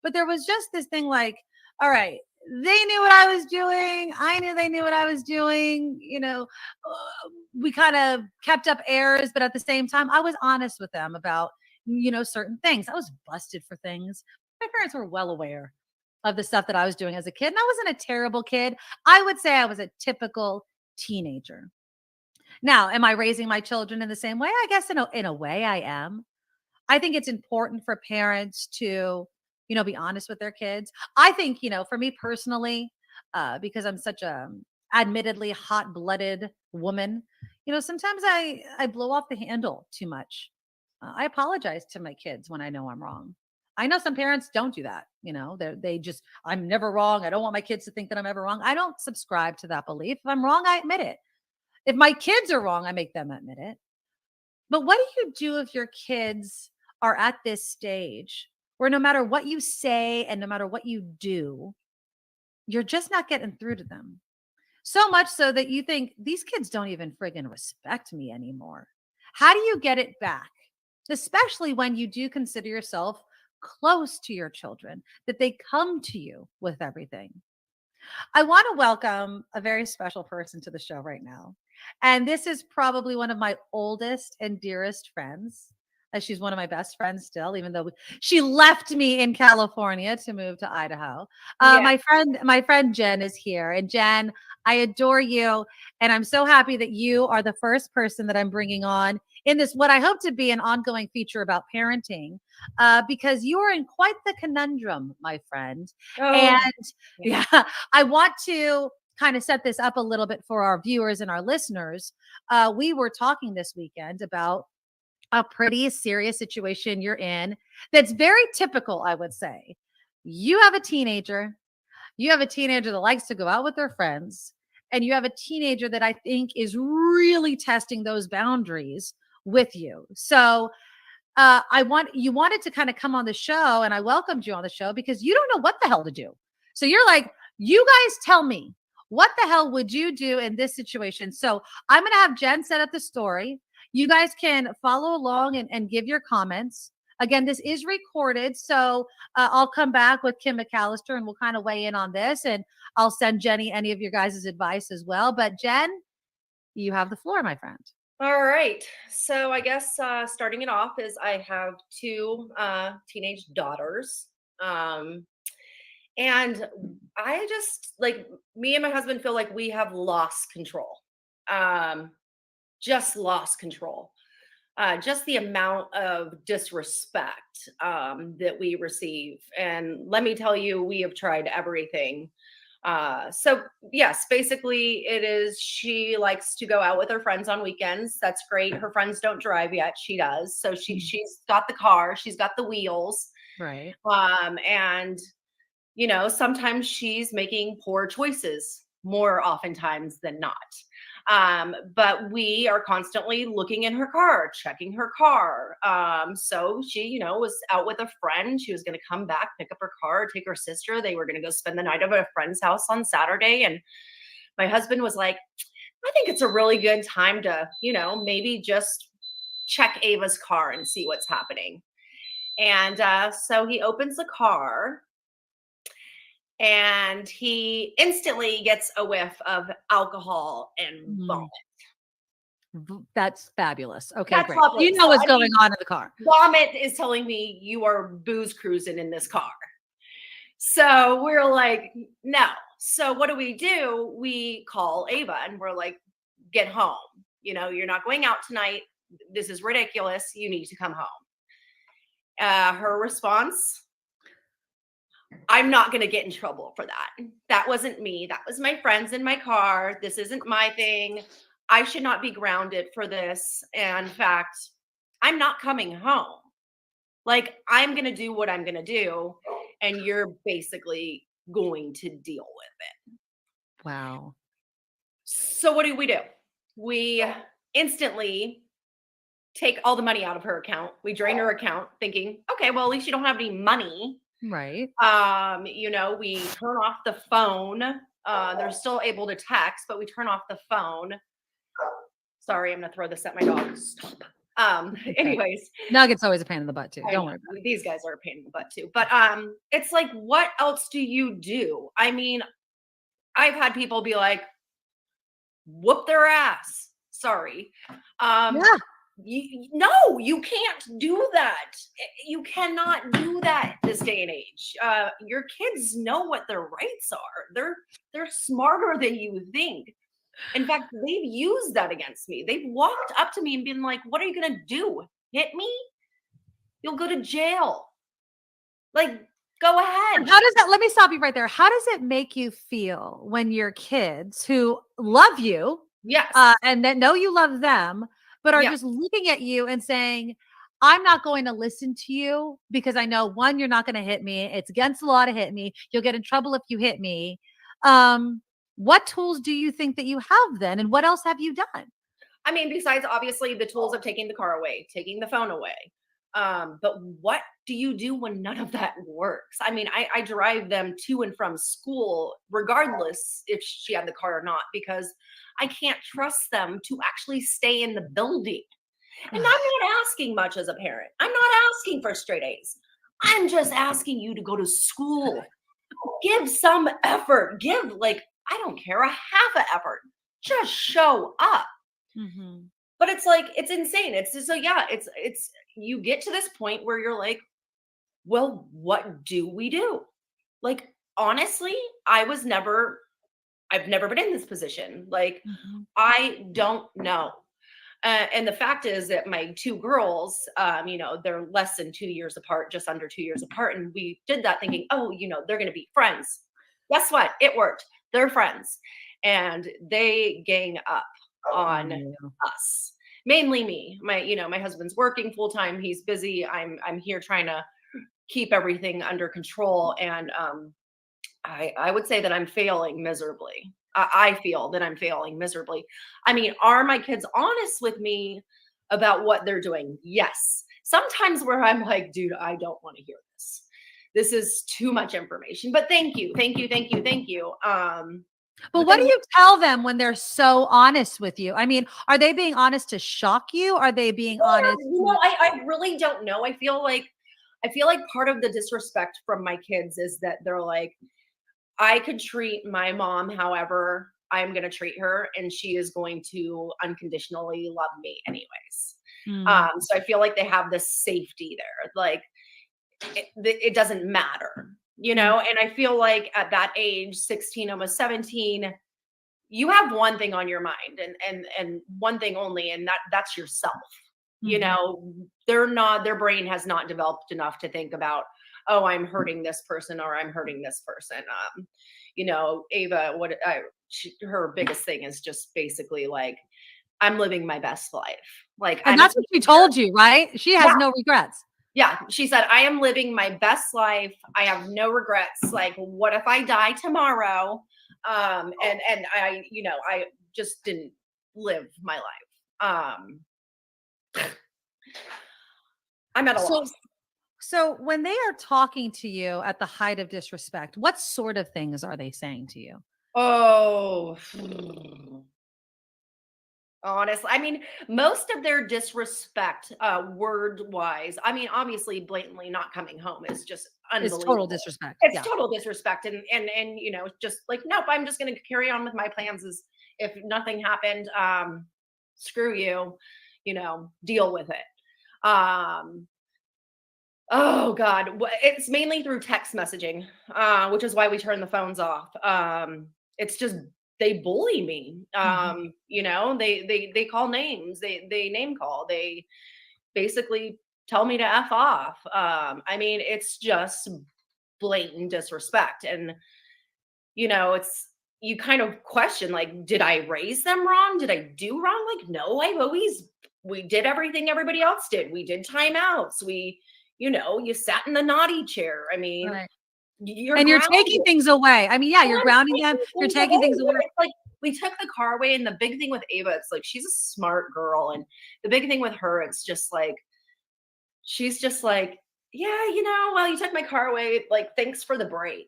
but there was just this thing like, all right, they knew what I was doing. I knew they knew what I was doing. We kind of kept up airs, but at the same time, I was honest with them about, certain things. I was busted for things. My parents were well aware of the stuff that I was doing as a kid. And I wasn't a terrible kid. I would say I was a typical teenager. Now, am I raising my children in the same way? I guess in a way I am. I think it's important for parents to, be honest with their kids. I think, for me personally, because I'm such a admittedly hot-blooded woman, sometimes I blow off the handle too much. I apologize to my kids when I know I'm wrong. I know some parents don't do that. They just, I'm never wrong. I don't want my kids to think that I'm ever wrong. I don't subscribe to that belief. If I'm wrong, I admit it. If my kids are wrong, I make them admit it. But what do you do if your kids are at this stage where no matter what you say and no matter what you do, you're just not getting through to them? So much so that you think these kids don't even friggin' respect me anymore. How do you get it back? Especially when you do consider yourself close to your children, that they come to you with everything. I want to welcome a very special person to the show right now. And this is probably one of my oldest and dearest friends. She's one of my best friends still, even though she left me in California to move to Idaho. Yeah. My friend Jen is here. And Jen, I adore you. And I'm so happy that you are the first person that I'm bringing on in this, what I hope to be an ongoing feature about parenting, because you are in quite the conundrum, my friend. Oh, And yeah, I want to kind of set this up a little bit for our viewers and our listeners. We were talking this weekend about a pretty serious situation you're in that's very typical, I would say. You have a teenager that likes to go out with their friends, and you have a teenager that I think is really testing those boundaries with you. So you wanted to kind of come on the show, and I welcomed you on the show because you don't know what the hell to do. So you're like, you guys tell me, what the hell would you do in this situation? So I'm going to have Jen set up the story. You guys can follow along and give your comments. Again, this is recorded, so I'll come back with Kim McAllister and we'll kind of weigh in on this, and I'll send Jenny any of your guys' advice as well. But Jen, you have the floor, my friend. all right. So I guess starting it off is I have two teenage daughters. And I just, like, me and my husband feel like we have lost control. Just lost control. Just the amount of disrespect that we receive. And let me tell you, we have tried everything. So yes, basically it is, she likes to go out with her friends on weekends. That's great. Her friends don't drive yet. She does. So she's got the car, she's got the wheels. Right. And sometimes she's making poor choices more oftentimes than not. But we are constantly looking in her car, checking her car. So she, was out with a friend. She was going to come back, pick up her car, take her sister. They were going to go spend the night at a friend's house on Saturday. And my husband was like, I think it's a really good time to, maybe just check Ava's car and see what's happening. And so he opens the car, and he instantly gets a whiff of alcohol and vomit. That's fabulous. Okay, That's great. lovely. You know what's going on in the car. Vomit is telling me you are booze cruising in this car. So we're like, no. So what do? We call Ava and we're like, get home. You're not going out tonight. this is ridiculous. You need to come home. Her response, I'm not going to get in trouble for that. That wasn't me. That was my friends in my car. This isn't my thing. I should not be grounded for this. And in fact, I'm not coming home. Like, I'm going to do what I'm going to do. And you're basically going to deal with it. Wow. So what do? We instantly take all the money out of her account. We drain her account thinking, okay, well, at least you don't have any money. Right. We turn off the phone. They're still able to text, but we turn off the phone. Sorry, I'm gonna throw this at my dog. Stop. Anyways. Nugget's always a pain in the butt too. Don't worry about it. These guys are a pain in the butt too. But it's like, what else do you do? I mean, I've had people be like, whoop their ass. Sorry. Yeah. No, you can't do that. You cannot do that this day and age. Your kids know what their rights are. They're smarter than you think. In fact, they've used that against me. They've walked up to me and been like, what are you going to do? Hit me? You'll go to jail. Like, go ahead. And how does that, let me stop you right there. How does it make you feel when your kids who love you, yes, and that know you love them, but are Yeah. just looking at you and saying, I'm not going to listen to you because I know, one, you're not going to hit me. It's against the law to hit me. You'll get in trouble if you hit me. What tools do you think that you have then? And what else have you done? I mean, besides obviously the tools of taking the car away, taking the phone away. But what do you do when none of that works? I mean, I drive them to and from school, regardless if she had the car or not, because I can't trust them to actually stay in the building. And I'm not asking much as a parent. I'm not asking for straight A's. I'm just asking you to go to school. Give some effort. Give, like, I don't care, a half an effort. Just show up. Mm-hmm. But it's like, it's insane. It's just, so yeah, it's you get to this point where you're like, well, what do we do? Like, honestly, I've never been in this position. Like, I don't know. And the fact is that my two girls, they're less than 2 years apart, just under 2 years apart. And we did that thinking, oh, they're going to be friends. Guess what? It worked. They're friends. And they gang up on us. Mainly me. My husband's working full time. He's busy. I'm here trying to keep everything under control. And I would say that I'm failing miserably. I feel that I'm failing miserably. I mean, are my kids honest with me about what they're doing? Yes. Sometimes where I'm like, dude, I don't want to hear this. This is too much information. But thank you. But what do you tell them when they're so honest with you? I mean, are they being honest to shock you? Are they being honest? I really don't know. I feel like part of the disrespect from my kids is that they're like, I could treat my mom however I'm going to treat her, and she is going to unconditionally love me anyways. So I feel like they have this safety there. Like, it doesn't matter. And I feel like at that age, 16, almost 17, you have one thing on your mind and one thing only, and that's yourself. Their brain has not developed enough to think about, oh, I'm hurting this person or I'm hurting this person. Ava, her biggest thing is just basically like, I'm living my best life. Like, and that's what she told you, right? She has no regrets. Yeah. She said, I am living my best life. I have no regrets. Like, what if I die tomorrow? And I just didn't live my life. I'm at a loss. So when they are talking to you at the height of disrespect, what sort of things are they saying to you? Oh, honestly, I mean, most of their disrespect, word-wise, I mean, obviously, blatantly not coming home is just unbelievable. It's total disrespect. It's total disrespect, and just like, nope, I'm just going to carry on with my plans as if nothing happened. Screw you, deal with it. Oh God, it's mainly through text messaging, which is why we turn the phones off. It's just they bully me. Mhm. You know, they call names, they name call, they basically tell me to F off. I mean, it's just blatant disrespect. And, you know, it's, you kind of question, like, did I raise them wrong? Did I do wrong? Like, no, we did everything everybody else did. We did timeouts. You know, you sat in the naughty chair. I mean, Right. you're And you're grounded. taking things away. I mean, yeah, you're I'm grounding them. taking You're things taking away, things but away. it's like we took the car away, and the big thing with Ava, it's like she's a smart girl, and the big thing with her, it's just like she's just like, yeah, you know, well, you took my car away, like thanks for the break.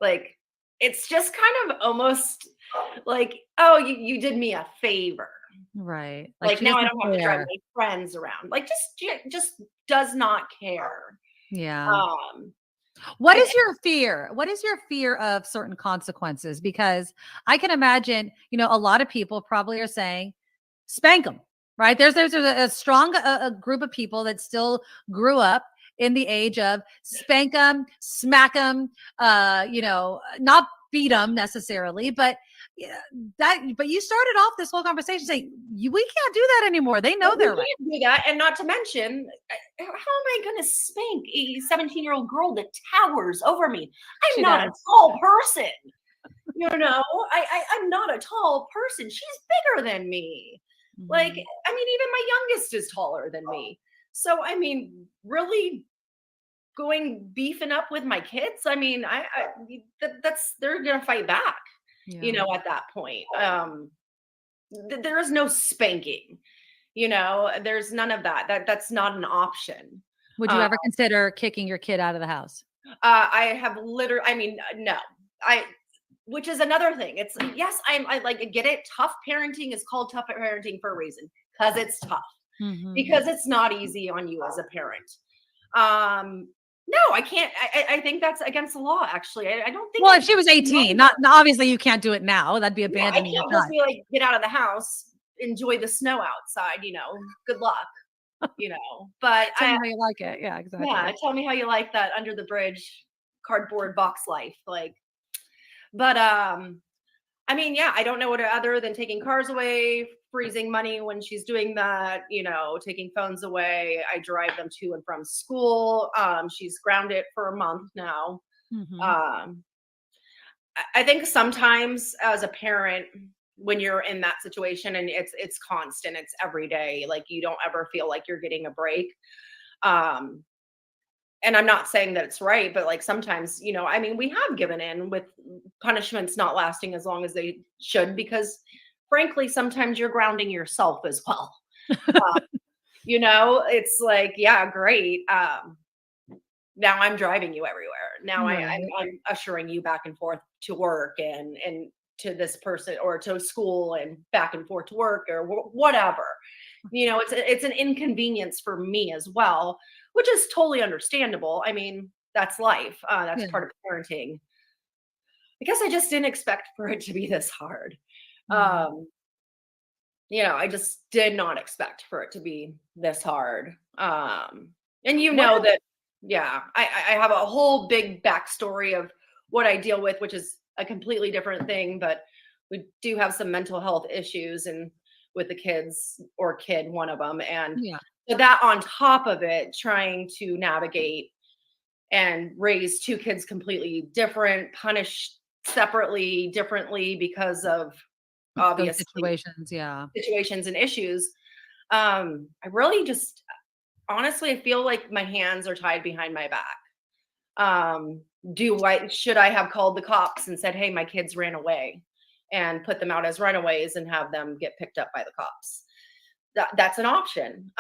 Like it's just kind of almost like, oh, you did me a favor. Right. Like Like she now I doesn't don't have to drive care. my friends around. Like just does not care. Yeah. Um What and is your fear? What is your fear of certain consequences? Because I can imagine, a lot of people probably are saying, spank them, right? There's a strong a group of people that still grew up in the age of spank them, smack them, not beat them necessarily, but yeah, but you started off this whole conversation saying we can't do that anymore. They know But we they're right. can't do that, and not to mention, how am I gonna spank a 17-year-old girl that towers over me? I'm She not a does. tall person, you know? I'm not a tall person. She's bigger than me. Like, Mhm. I mean, even my youngest is taller than me. So, I mean, really going beefing up with my kids, I mean, that's they're gonna fight back, Yeah. at that point. There is no spanking. There's none of that. That's not an option. Would you Uh, ever consider kicking your kid out of the house? I have literally, I mean, no, I, which is another thing. It's yes, I like get it. Tough parenting is called tough parenting for a reason because it's tough Mhm. because it's not easy on you as a parent. No, I can't. I think that's against the law. Actually, I don't think Well, I if she was can 18, either. obviously you can't do it now. That'd be Yeah, I abandoning your can't just child. be like, get out of the house, enjoy the snow outside. Good luck. But Tell me how you like it. Yeah, yeah, exactly. tell me how you like that under the bridge cardboard box life. Like, but I mean, yeah, I don't know what other than taking cars away, freezing money when she's doing that, taking phones away. I drive them to and from school. She's grounded for a month now. Mhm. Um, I think sometimes as a parent, when you're in that situation and it's constant, it's every day, like you don't ever feel like you're getting a break. Um, and I'm not saying that it's right, but like sometimes, I mean, we have given in with punishments not lasting as long as they should, because frankly, sometimes you're grounding yourself as well. Uh, it's like, yeah, great. Now I'm driving you everywhere. Now Right. I'm ushering you back and forth to work and to this person or to school and back and forth to work or whatever. It's an inconvenience for me as well, which is totally understandable. I mean, that's life. That's Yeah. part of parenting. I guess I just didn't expect for it to be this hard. Mhm. Um, I just did not expect for it to be this hard. And What is that, yeah, I have a whole big backstory of what I deal with, which is a completely different thing, but we do have some mental health issues and with the kids or kid, one of them. And Yeah. so that on top of it, trying to navigate and raise two kids completely different, punished separately, differently because of Those obviously situations, yeah. situations and issues. I really just honestly I feel like my hands are tied behind my back. Should I have called the cops and said, hey, my kids ran away and put them out as runaways and have them get picked up by the cops? That's an option.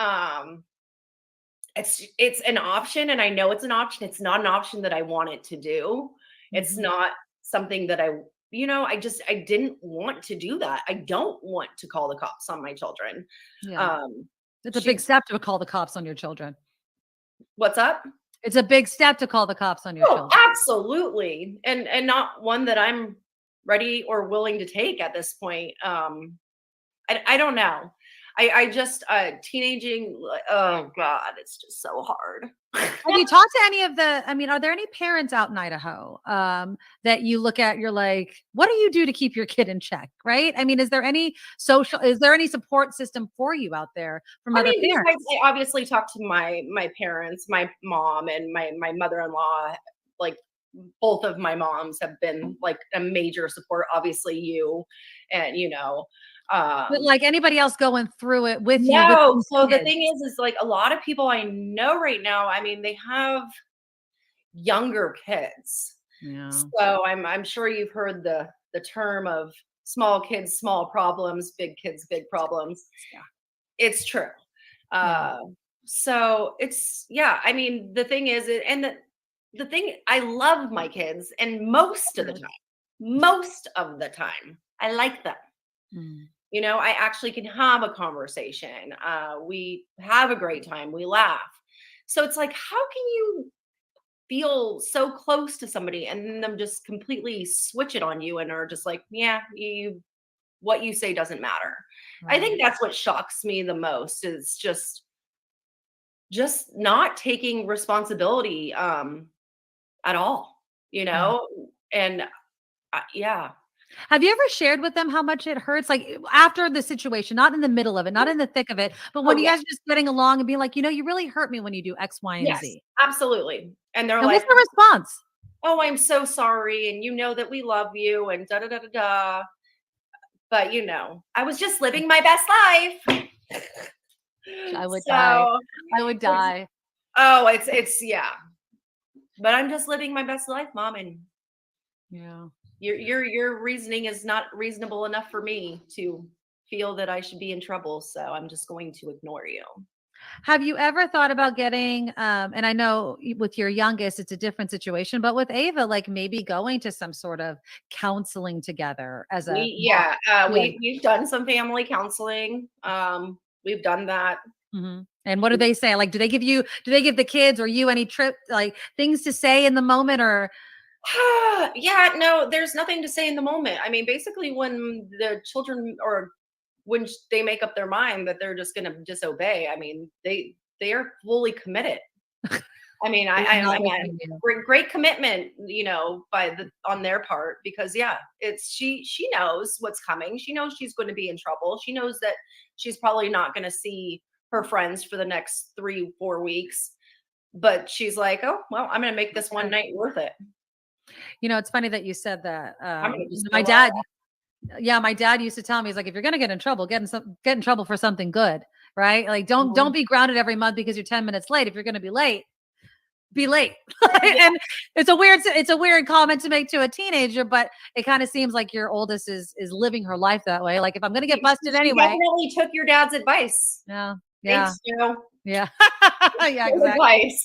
It's an option, and I know it's an option. It's not an option that I wanted to do. It's Mhm. not something that I didn't want to do that. I don't want to call the cops on my children. Yeah. Um, It's a big she step to call the cops on your children. What's up? It's a big step to call the cops on your Oh, children. absolutely. And not one that I'm ready or willing to take at this point. I don't know. I just teenaging. Oh God, it's just so hard. Have you talked to any of the, I mean, are there any parents out in Idaho that you look at, you're like, what do you do to keep your kid in check? Right. I mean, is there any support system for you out there from I other mean, parents? I obviously talked to my parents, my mom and my mother-in-law. Like both of my moms have been like a major support. Obviously, you and But like anybody else going through it with you with no. these So the kids? thing is like a lot of people I know right now. I mean, they have younger kids. Yeah. So I'm sure you've heard the term of small kids, small problems, big kids, big problems. Yeah. It's true. Yeah. So it's yeah. I mean, the thing is, and the thing I love my kids, and most of the time, I like them. Mm. I actually can have a conversation. We have a great time. We laugh. So it's like, how can you feel so close to somebody and then them just completely switch it on you and are just like, yeah, what you say doesn't matter. I Right. think that's what shocks me the most is just not taking responsibility at all, Yeah. and yeah. Have you ever shared with them how much it hurts? Like after the situation, not in the middle of it, not in the thick of it, but when Oh you yeah. guys are just getting along and being like, you really hurt me when you do X, Y, and Yes, Z. absolutely. And they're And what's like, the response? oh, I'm so sorry, and that we love you, and da da da da da. But I was just living my best life. I would die. So I would die. it's yeah. But I'm just living my best life, mom, and Yeah. your reasoning is not reasonable enough for me to feel that I should be in trouble. So I'm just going to ignore you. Have you ever thought about getting, and I know with your youngest, it's a different situation, but with Ava, like maybe going to some sort of counseling together as a We mom? yeah, Yeah. we've done some family counseling. We've done that. Mhm. And what do they say? Like, do they give the kids or you any like things to say in the moment or? Yeah, no, there's nothing to say in the moment. I mean, basically, when the children or when they make up their mind that they're just going to disobey, I mean, they are fully committed. I mean, They're I not mean, listening to you. great commitment, on their part because yeah, it's she knows what's coming. She knows she's going to be in trouble. She knows that she's probably not going to see her friends for the next 3-4 weeks. But she's like, oh well, I'm going to make this one night worth it. It's funny that you said that. I'm going to just My go dad, out. yeah, my dad used to tell me, he's like, if you're gonna get in trouble, get in trouble for something good, right? Like, don't Mhm. be grounded every month because you're 10 minutes late. If you're gonna be late, be late. Yeah, And it's a weird comment to make to a teenager, but it kind of seems like your oldest is living her life that way. Like, if I'm gonna get busted she anyway, definitely took your dad's advice. yeah, yeah, Thanks, Joe. yeah, yeah, Good exactly. advice.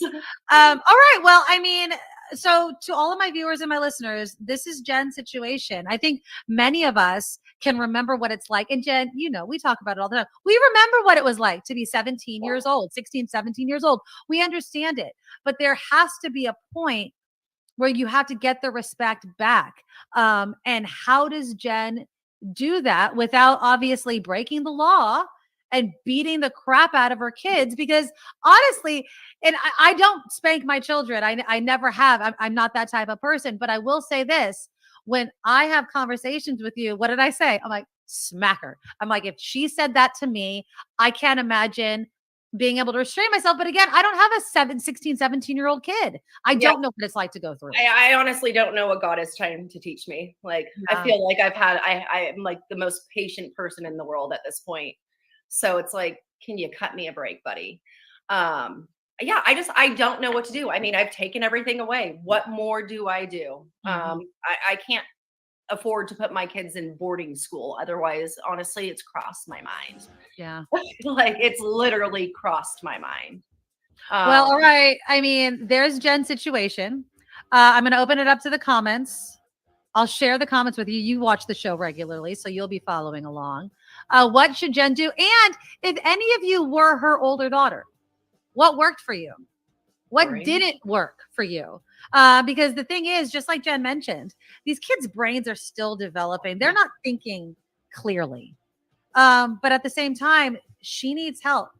All right. Well, I mean, so to all of my viewers and my listeners, this is Jen's situation. I think many of us can remember what it's like. And Jen, we talk about it all the time. We remember what it was like to be 17 years old, 16, 17 years old. We understand it. But there has to be a point where you have to get the respect back. And how does Jen do that without obviously breaking the law and beating the crap out of her kids? Because honestly, and I don't spank my children. I never have. I'm not that type of person. But I will say this: when I have conversations with you, what did I say? I'm like, smack her. I'm like, if she said that to me, I can't imagine being able to restrain myself. But again, I don't have a 16, 17-year-old kid. I Yeah. don't know what it's like to go through it. I honestly don't know what God is trying to teach me. Like, I Yeah. feel like I'm like the most patient person in the world at this point. So it's like, can you cut me a break, buddy? Yeah, I don't know what to do. I mean, I've taken everything away. What more do I do? Mhm. I can't afford to put my kids in boarding school. Otherwise, honestly, it's crossed my mind. Yeah. Like, it's literally crossed my mind. Well, all Um, right. I mean, there's Jen's situation. I'm going to open it up to the comments. I'll share the comments with you. You watch the show regularly, so you'll be following along. What should Jen do? And if any of you were her older daughter, what worked for you? What Right. didn't work for you? Because the thing is, just like Jen mentioned, these kids' brains are still developing. They're not thinking clearly. But at the same time, she needs help,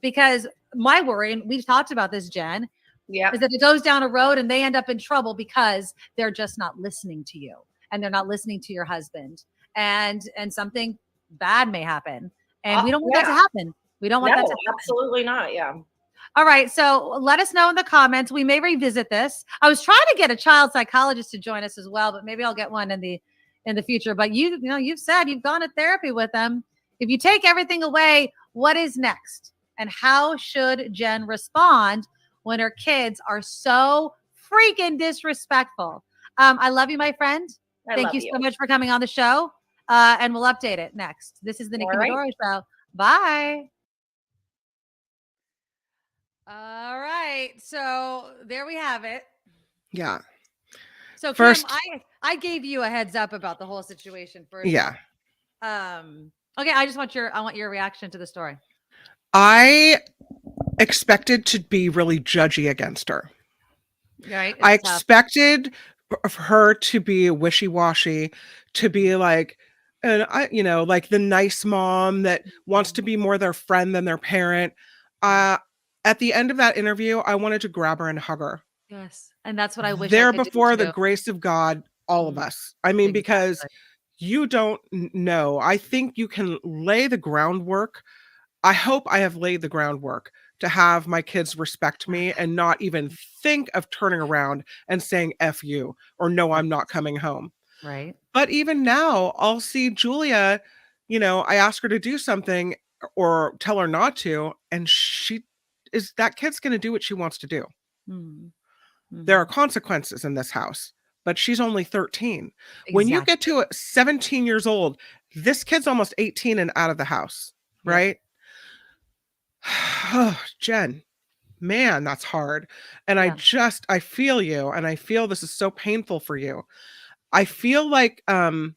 because my worry, and we've talked about this, Jen, Yeah. is that it goes down a road and they end up in trouble because they're just not listening to you, and they're not listening to your husband, and something bad may happen. And we don't want that to happen. We don't want that to happen. Absolutely not. Yeah. All right. So let us know in the comments. We may revisit this. I was trying to get a child psychologist to join us as well, but maybe I'll get one in the future. But you've said you've gone to therapy with them. If you take everything away, what is next? And how should Jen respond when her kids are so freaking disrespectful? I love you, my friend. Thank you so much for coming on the show. And we'll update it next. This is the Nikki Medoro Show. Bye. All right. So there we have it. Yeah. So Kim, First, I gave you a heads up about the whole situation first. Yeah. Okay. I want your reaction to the story. I expected to be really judgy against her. Right. I expected her to be wishy-washy, to be like, like the nice mom that wants to be more their friend than their parent. At the end of that interview, I wanted to grab her and hug her. Yes. And that's what I wish there I could before do the grace of God, all of us. I mean, because you don't know. I think you can lay the groundwork. I hope I have laid the groundwork to have my kids respect me and not even think of turning around and saying F you or no, I'm not coming home. Right. But even now, I'll see Julia, I ask her to do something or tell her not to, and that kid's going to do what she wants to do. Mm-hmm. There are consequences in this house, but she's only 13. Exactly. When you get to 17 years old, this kid's almost 18 and out of the house, right? Oh, Jen, man, that's hard. And I feel you. And I feel this is so painful for you. I feel like, I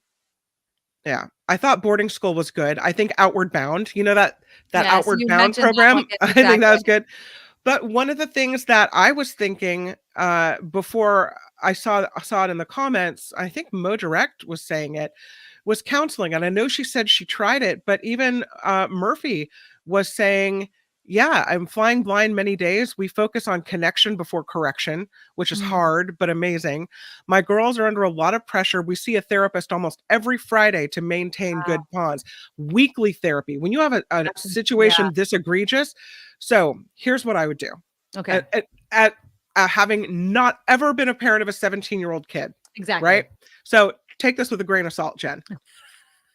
thought boarding school was good. I think Outward Bound, that Outward Bound program, I think that was good. But one of the things that I was thinking before I saw it in the comments, I think Mo Direct was saying it, was counseling. And I know she said she tried it, but even Murphy was saying, yeah, I'm flying blind many days. We focus on connection before correction, which is hard, but amazing. My girls are under a lot of pressure. We see a therapist almost every Friday to maintain good bonds. Weekly therapy. When you have a situation this egregious. So here's what I would do. Okay. At having not ever been a parent of a 17-year-old kid. Exactly. Right? So take this with a grain of salt, Jen.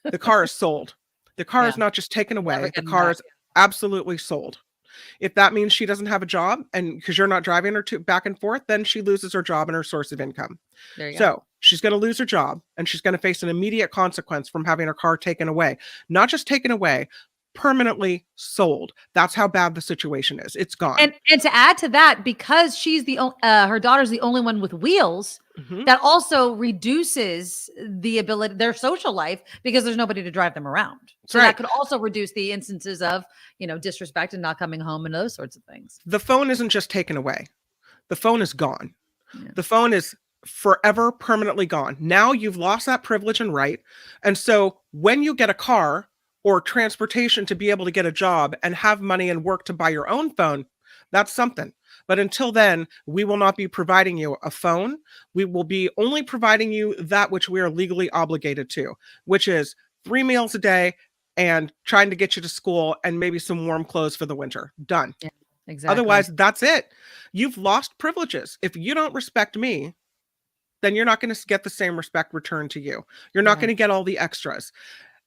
The car is sold. The car is not just taken away. The car is absolutely sold. If that means she doesn't have a job, and because you're not driving her back and forth, then she loses her job and her source of income. There you go. She's going to lose her job, and she's going to face an immediate consequence from having her car taken away. Not just taken away, permanently sold. That's how bad the situation is. It's gone. And to add to that, because she's her daughter's the only one with wheels, that also reduces the ability, their social life, because there's nobody to drive them around. So that could also reduce the instances of, disrespect and not coming home and those sorts of things. The phone isn't just taken away. The phone is gone. Yeah. The phone is forever permanently gone. Now you've lost that privilege and right. And so when you get a car or transportation to be able to get a job and have money and work to buy your own phone, that's something. But until then, we will not be providing you a phone. We will be only providing you that which we are legally obligated to, which is 3 meals a day and trying to get you to school and maybe some warm clothes for the winter. Done. Yeah, exactly. Otherwise, that's it. You've lost privileges. If you don't respect me, then you're not going to get the same respect returned to you. You're not going to get all the extras.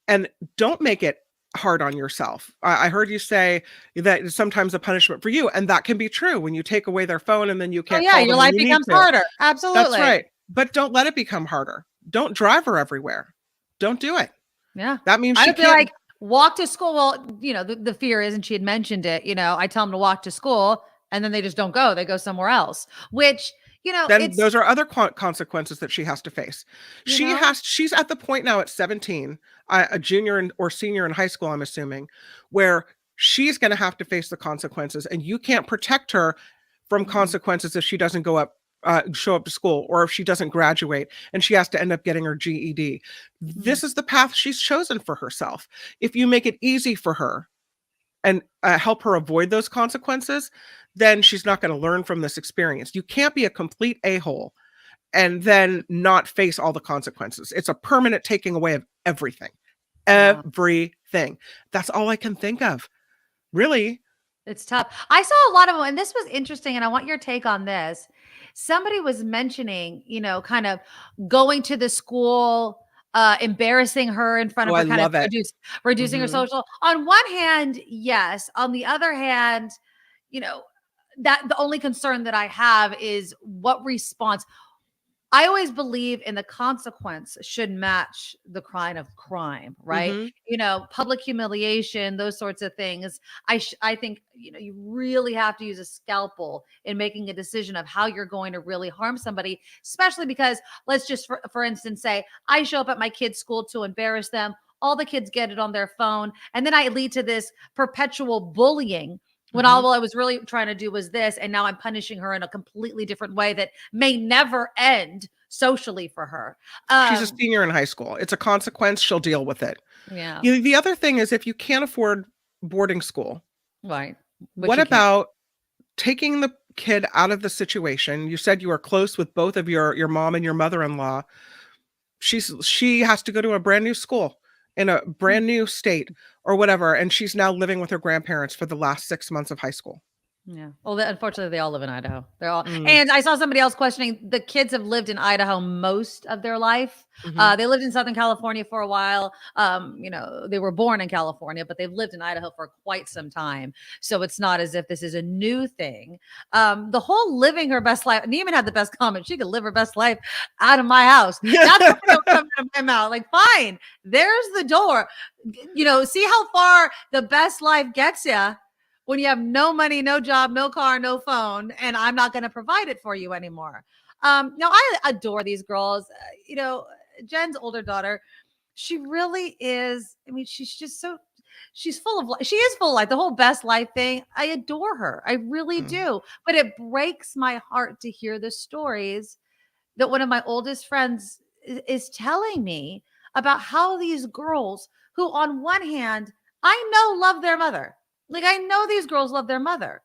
And don't make it hard on yourself. I heard you say that it's sometimes a punishment for you, and that can be true when you take away their phone and then you can't. Your life becomes harder. Absolutely, that's right. But don't let it become harder. Don't drive her everywhere. Don't do it. Yeah, that means I feel like walk to school. Well, the fear is, and she had mentioned it. I tell them to walk to school, and then they just don't go. They go somewhere else, which. Then those are other consequences that she has to face. She's at the point now at 17, a junior or senior in high school, I'm assuming, where she's going to have to face the consequences, and you can't protect her from consequences if she doesn't go up show up to school, or if she doesn't graduate and she has to end up getting her GED. This is the path she's chosen for herself. If you make it easy for her and help her avoid those consequences, then she's not going to learn from this experience. You can't be a complete a-hole and then not face all the consequences. It's a permanent taking away of everything. Yeah. Everything. That's all I can think of. Really. It's tough. I saw a lot of them, and this was interesting, and I want your take on this. Somebody was mentioning, kind of going to the school, embarrassing her in front Oh, of I her, kind of love it. reducing her Mhm. social. On one hand, yes. On the other hand, that the only concern that I have is what response. I always believe in the consequence should match the crime of crime, right? Mhm. Public humiliation, those sorts of things. I think, you really have to use a scalpel in making a decision of how you're going to really harm somebody, especially because let's just, for instance, say I show up at my kid's school to embarrass them. All the kids get it on their phone. And then I lead to this perpetual bullying when Mhm. all I was really trying to do was this. And now I'm punishing her in a completely different way that may never end socially for her. She's a senior in high school. It's a consequence. She'll deal with it. Yeah. The other thing is, if you can't afford boarding school, Right. Which what you can't. about taking the kid out of the situation? You said you are close with both of your mom and your mother-in-law. She has to go to a brand new school in a brand new state or whatever, and she's now living with her grandparents for the last 6 months of high school. Yeah. Well, unfortunately, they all live in Idaho. They're all, Mm. and I saw somebody else questioning the kids have lived in Idaho most of their life. Mhm. They lived in Southern California for a while. They were born in California, but they've lived in Idaho for quite some time. So it's not as if this is a new thing. The whole living her best life. Neiman had the best comment. She could live her best life out of my house. That's what would come out of my mouth. Like, fine, there's the door. See how far the best life gets you when you have no money, no job, no car, no phone, and I'm not going to provide it for you anymore. Now I adore these girls. Jen's older daughter, she really is. I mean, she's just she's full of, she is full of life. The whole best life thing. I adore her. I really Mm. do. But it breaks my heart to hear the stories that one of my oldest friends is telling me about how these girls who on one hand, I know love their mother. Like, I know these girls love their mother,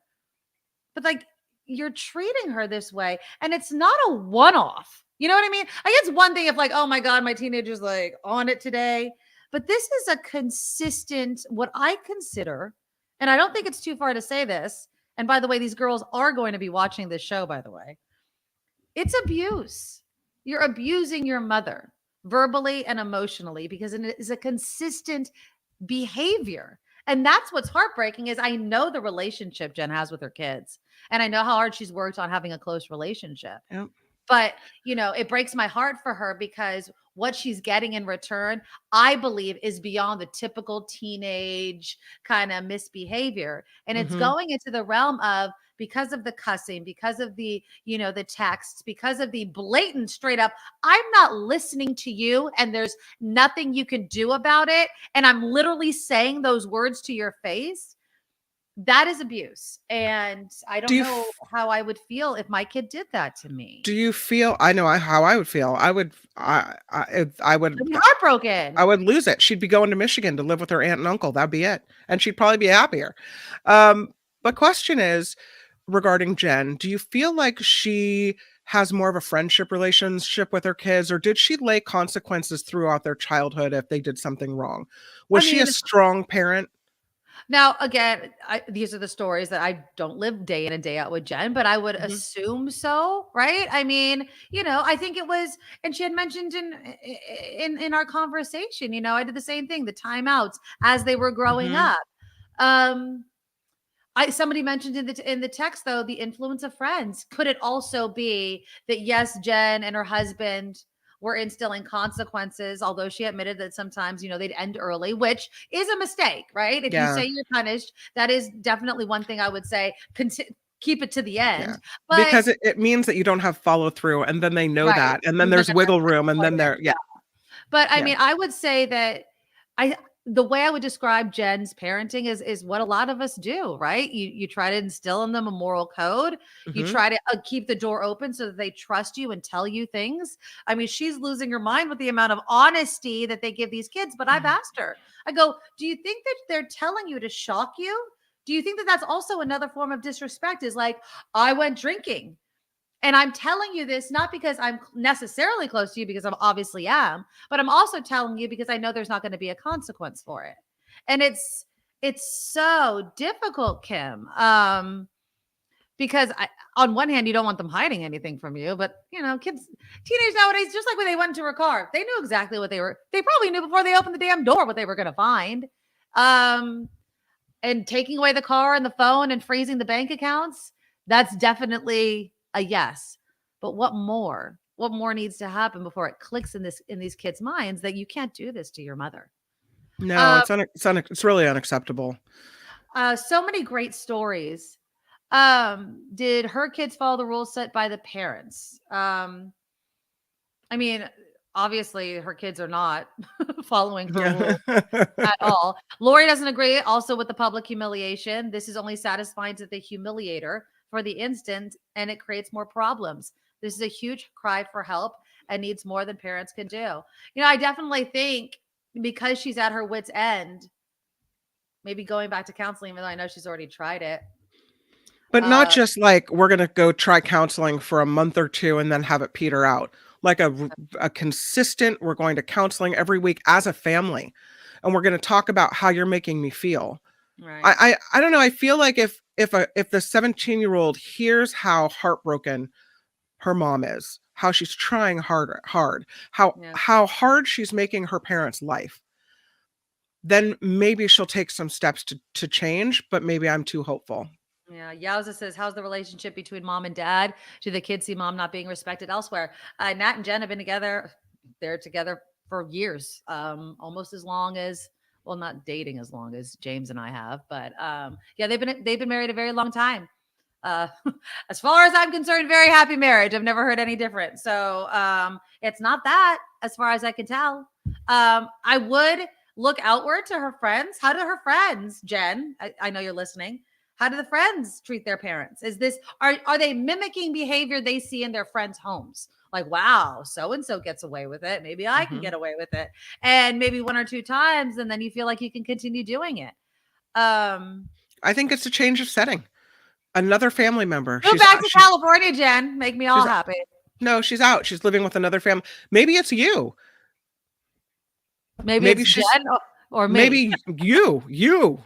but like, you're treating her this way, and it's not a one-off. You know what I mean? I guess one thing if like, oh my God, my teenager's like on it today, but this is a consistent, what I consider, and I don't think it's too far to say this. And by the way, these girls are going to be watching this show, by the way. It's abuse. You're abusing your mother verbally and emotionally because it is a consistent behavior. And that's what's heartbreaking is I know the relationship Jen has with her kids. And I know how hard she's worked on having a close relationship. Yep. But, it breaks my heart for her because what she's getting in return, I believe, is beyond the typical teenage kind of misbehavior. And it's Mhm. going into the realm of, because of the cussing, because of the, the texts, because of the blatant straight up, I'm not listening to you and there's nothing you can do about it. And I'm literally saying those words to your face. That is abuse. And I don't know how I would feel if my kid did that to me. Do you feel? I know how I would feel. I would I'd be heartbroken. I would lose it. She'd be going to Michigan to live with her aunt and uncle. That'd be it, and she'd probably be happier. But question is regarding Jen. Do you feel like she has more of a friendship relationship with her kids, or did she lay consequences throughout their childhood if they did something wrong? Was she a strong parent? Now, again, these are the stories that I don't live day in and day out with Jen, but I would Mhm. assume so, right? I mean, I think it was, and she had mentioned in our conversation, I did the same thing, the timeouts as they were growing Mhm. up. Somebody mentioned in the text though, the influence of friends. Could it also be that yes, Jen and her husband were instilling consequences, although she admitted that sometimes, they'd end early, which is a mistake, right? If you Yeah. say you're punished, that is definitely one thing I would say, keep it to the Yeah. end. But Because it means that you don't have follow through, and then they know right. that, and then there's wiggle room, and then Yeah. yeah. But I Yeah. mean, I would say that the way I would describe Jen's parenting is what a lot of us do, right? You try to instill in them a moral code. You Mhm. try to keep the door open so that they trust you and tell you things. I mean, she's losing her mind with the amount of honesty that they give these kids. But I've asked her, I go, do you think that they're telling you to shock you? Do you think that that's also another form of disrespect? Is like, I went drinking. And I'm telling you this not because I'm necessarily close to you, because I'm obviously am, but I'm also telling you because I know there's not going to be a consequence for it. And it's so difficult, Kim. Because on one hand, you don't want them hiding anything from you, but kids, teenagers nowadays, just like when they went into her car, they knew exactly what they probably knew before they opened the damn door what they were going to find. And taking away the car and the phone and freezing the bank accounts, that's definitely a yes. But what more? What more needs to happen before it clicks in these kids' minds that you can't do this to your mother? No, it's really unacceptable. So many great stories. Did her kids follow the rules set by the parents? I mean, obviously her kids are not following her rules at all. Lori doesn't agree also with the public humiliation. This is only satisfying to the humiliator for the instant, and it creates more problems. This is a huge cry for help and needs more than parents can do. I definitely think because she's at her wit's end, maybe going back to counseling, even though I know she's already tried it. But not just like we're going to go try counseling for a month or two and then have it peter out. Like a consistent, we're going to counseling every week as a family, and we're going to talk about how you're making me feel. Right. I don't know. I feel like if the 17-year-old hears how heartbroken her mom is, how she's trying hard, how hard she's making her parents' life, then maybe she'll take some steps to change. But maybe I'm too hopeful. Yeah. Yowza says, how's the relationship between mom and dad? Do the kids see mom not being respected elsewhere? Nat and Jen have been together. They're together for years, almost as long as, well, not dating as long as James and I have, but yeah, they've been married a very long time. As far as I'm concerned, very happy marriage. I've never heard any different. So it's not that, as far as I can tell. I would look outward to her friends. How do her friends, Jen? I know you're listening. How do the friends treat their parents? Is this are they mimicking behavior they see in their friends' homes? Like, wow, so and so gets away with it. Maybe I can get away with it, and maybe one or two times, and then you feel like you can continue doing it. I think it's a change of setting. Another family member. Go back to California, Jen. Make me all happy. No, she's out. She's living with another family. Maybe it's you. Maybe it's Jen or me. Maybe you.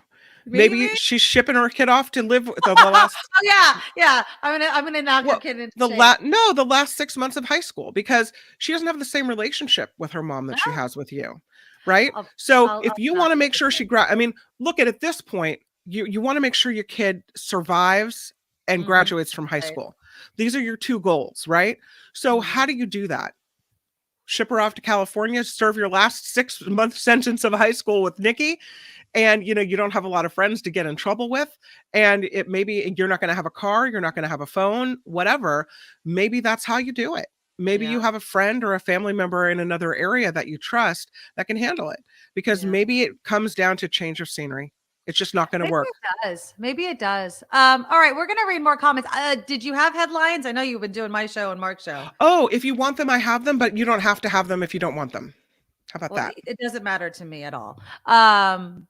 Maybe she's shipping her kid off to live with the last. Oh yeah. I'm gonna knock her kid into the last 6 months of high school, because she doesn't have the same relationship with her mom that she has with you, right? So if you want to make sure look at this point, you want to make sure your kid survives and graduates from high school. These are your two goals, right? So how do you do that? Ship her off to California, serve your last 6-month sentence of high school with Nikki, and you don't have a lot of friends to get in trouble with, and maybe you're not going to have a car, you're not going to have a phone, whatever. Maybe that's how you do it. Maybe you have a friend or a family member in another area that you trust that can handle it, because maybe it comes down to change of scenery. It's just not going to work. Maybe it does. All right, we're going to read more comments. Did you have headlines? I know you've been doing my show and Mark's show. Oh, if you want them, I have them, but you don't have to have them if you don't want them. How about that? It doesn't matter to me at all.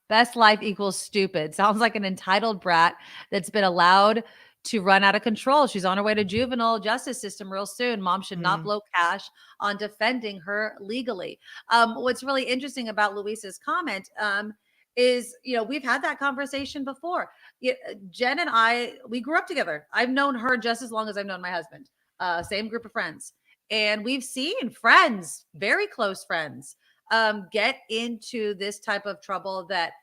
Best life equals stupid. Sounds like an entitled brat that's been allowed to run out of control. She's on her way to juvenile justice system real soon. Mom should not blow cash on defending her legally. What's really interesting about Luisa's comment is, we've had that conversation before. Jen and I, we grew up together. I've known her just as long as I've known my husband. Same group of friends. And we've seen friends, very close friends, get into this type of trouble that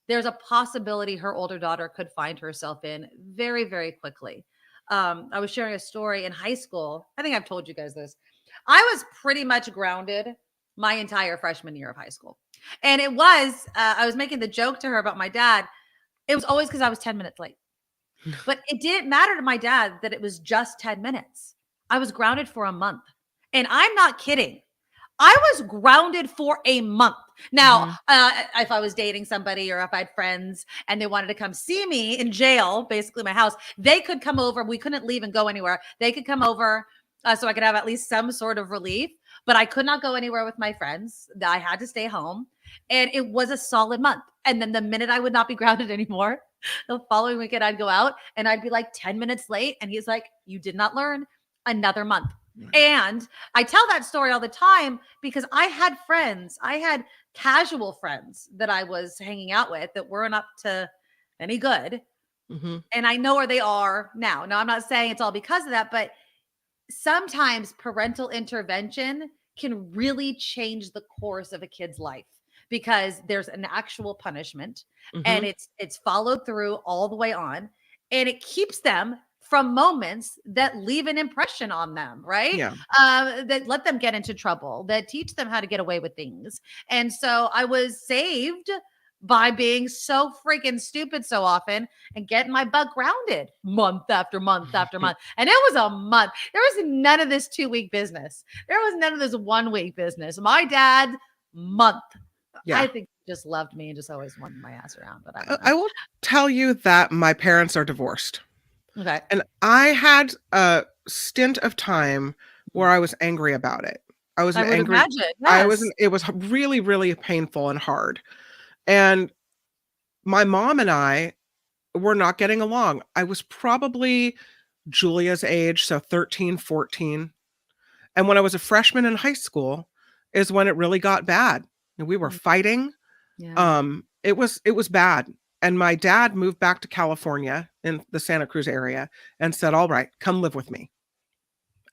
there's a possibility her older daughter could find herself in very, very quickly. I was sharing a story in high school. I think I've told you guys this. I was pretty much grounded my entire freshman year of high school. And it was, I was making the joke to her about my dad. It was always because I was 10 minutes late. But it didn't matter to my dad that it was just 10 minutes. I was grounded for a month. And I'm not kidding. I was grounded for a month. Now, Mhm. if I was dating somebody or if I had friends and they wanted to come see me in jail, basically my house, they could come over. We couldn't leave and go anywhere. They could come over so I could have at least some sort of relief, but I could not go anywhere with my friends. I had to stay home. And it was a solid month. And then the minute I would not be grounded anymore, the following weekend I'd go out and I'd be like 10 minutes late. And he's like, you did not learn. Another month. And I tell that story all the time because I had friends, I had casual friends that I was hanging out with that weren't up to any good. Mhm. And I know where they are now. Now, I'm not saying it's all because of that, but sometimes parental intervention can really change the course of a kid's life because there's an actual punishment and Mhm. it's followed through all the way on, and it keeps them from moments that leave an impression on them, right? Yeah. That let them get into trouble, that teach them how to get away with things. And so I was saved by being so freaking stupid so often and getting my butt grounded month after month after month. And it was a month. There was none of this 2-week business. There was none of this 1-week business. My dad, month. Yeah. I think he just loved me and just always wanted my ass around, but I I don't I know. will tell you that my parents are divorced, Okay. and I had a stint of time where I was angry about it. I was I an would angry imagine. I was an Yes. it was really, really painful and hard, and my mom and I were not getting along. I was probably Julia's age, so 13, 14. And when I was a freshman in high school is when it really got bad. And we were Mm, fighting. yeah. It was bad. And my dad moved back to California in the Santa Cruz area and said, "All right, come live with me."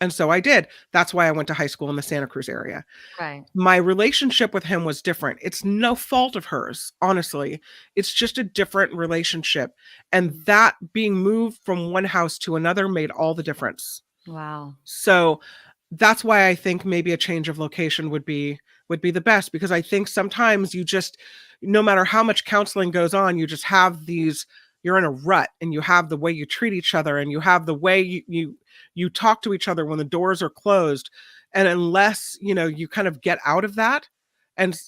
And so I did. That's why I went to high school in the Santa Cruz area. Right. My relationship with him was different. It's no fault of hers, honestly. It's just a different relationship. And Mm. that being moved from one house to another made all the difference. Wow. So that's why I think maybe a change of location would be the best, because I think sometimes you just, no matter how much counseling goes on, you just have these, you're in a rut, and you have the way you treat each other, and you have the way you talk to each other when the doors are closed. And unless, you kind of get out of that and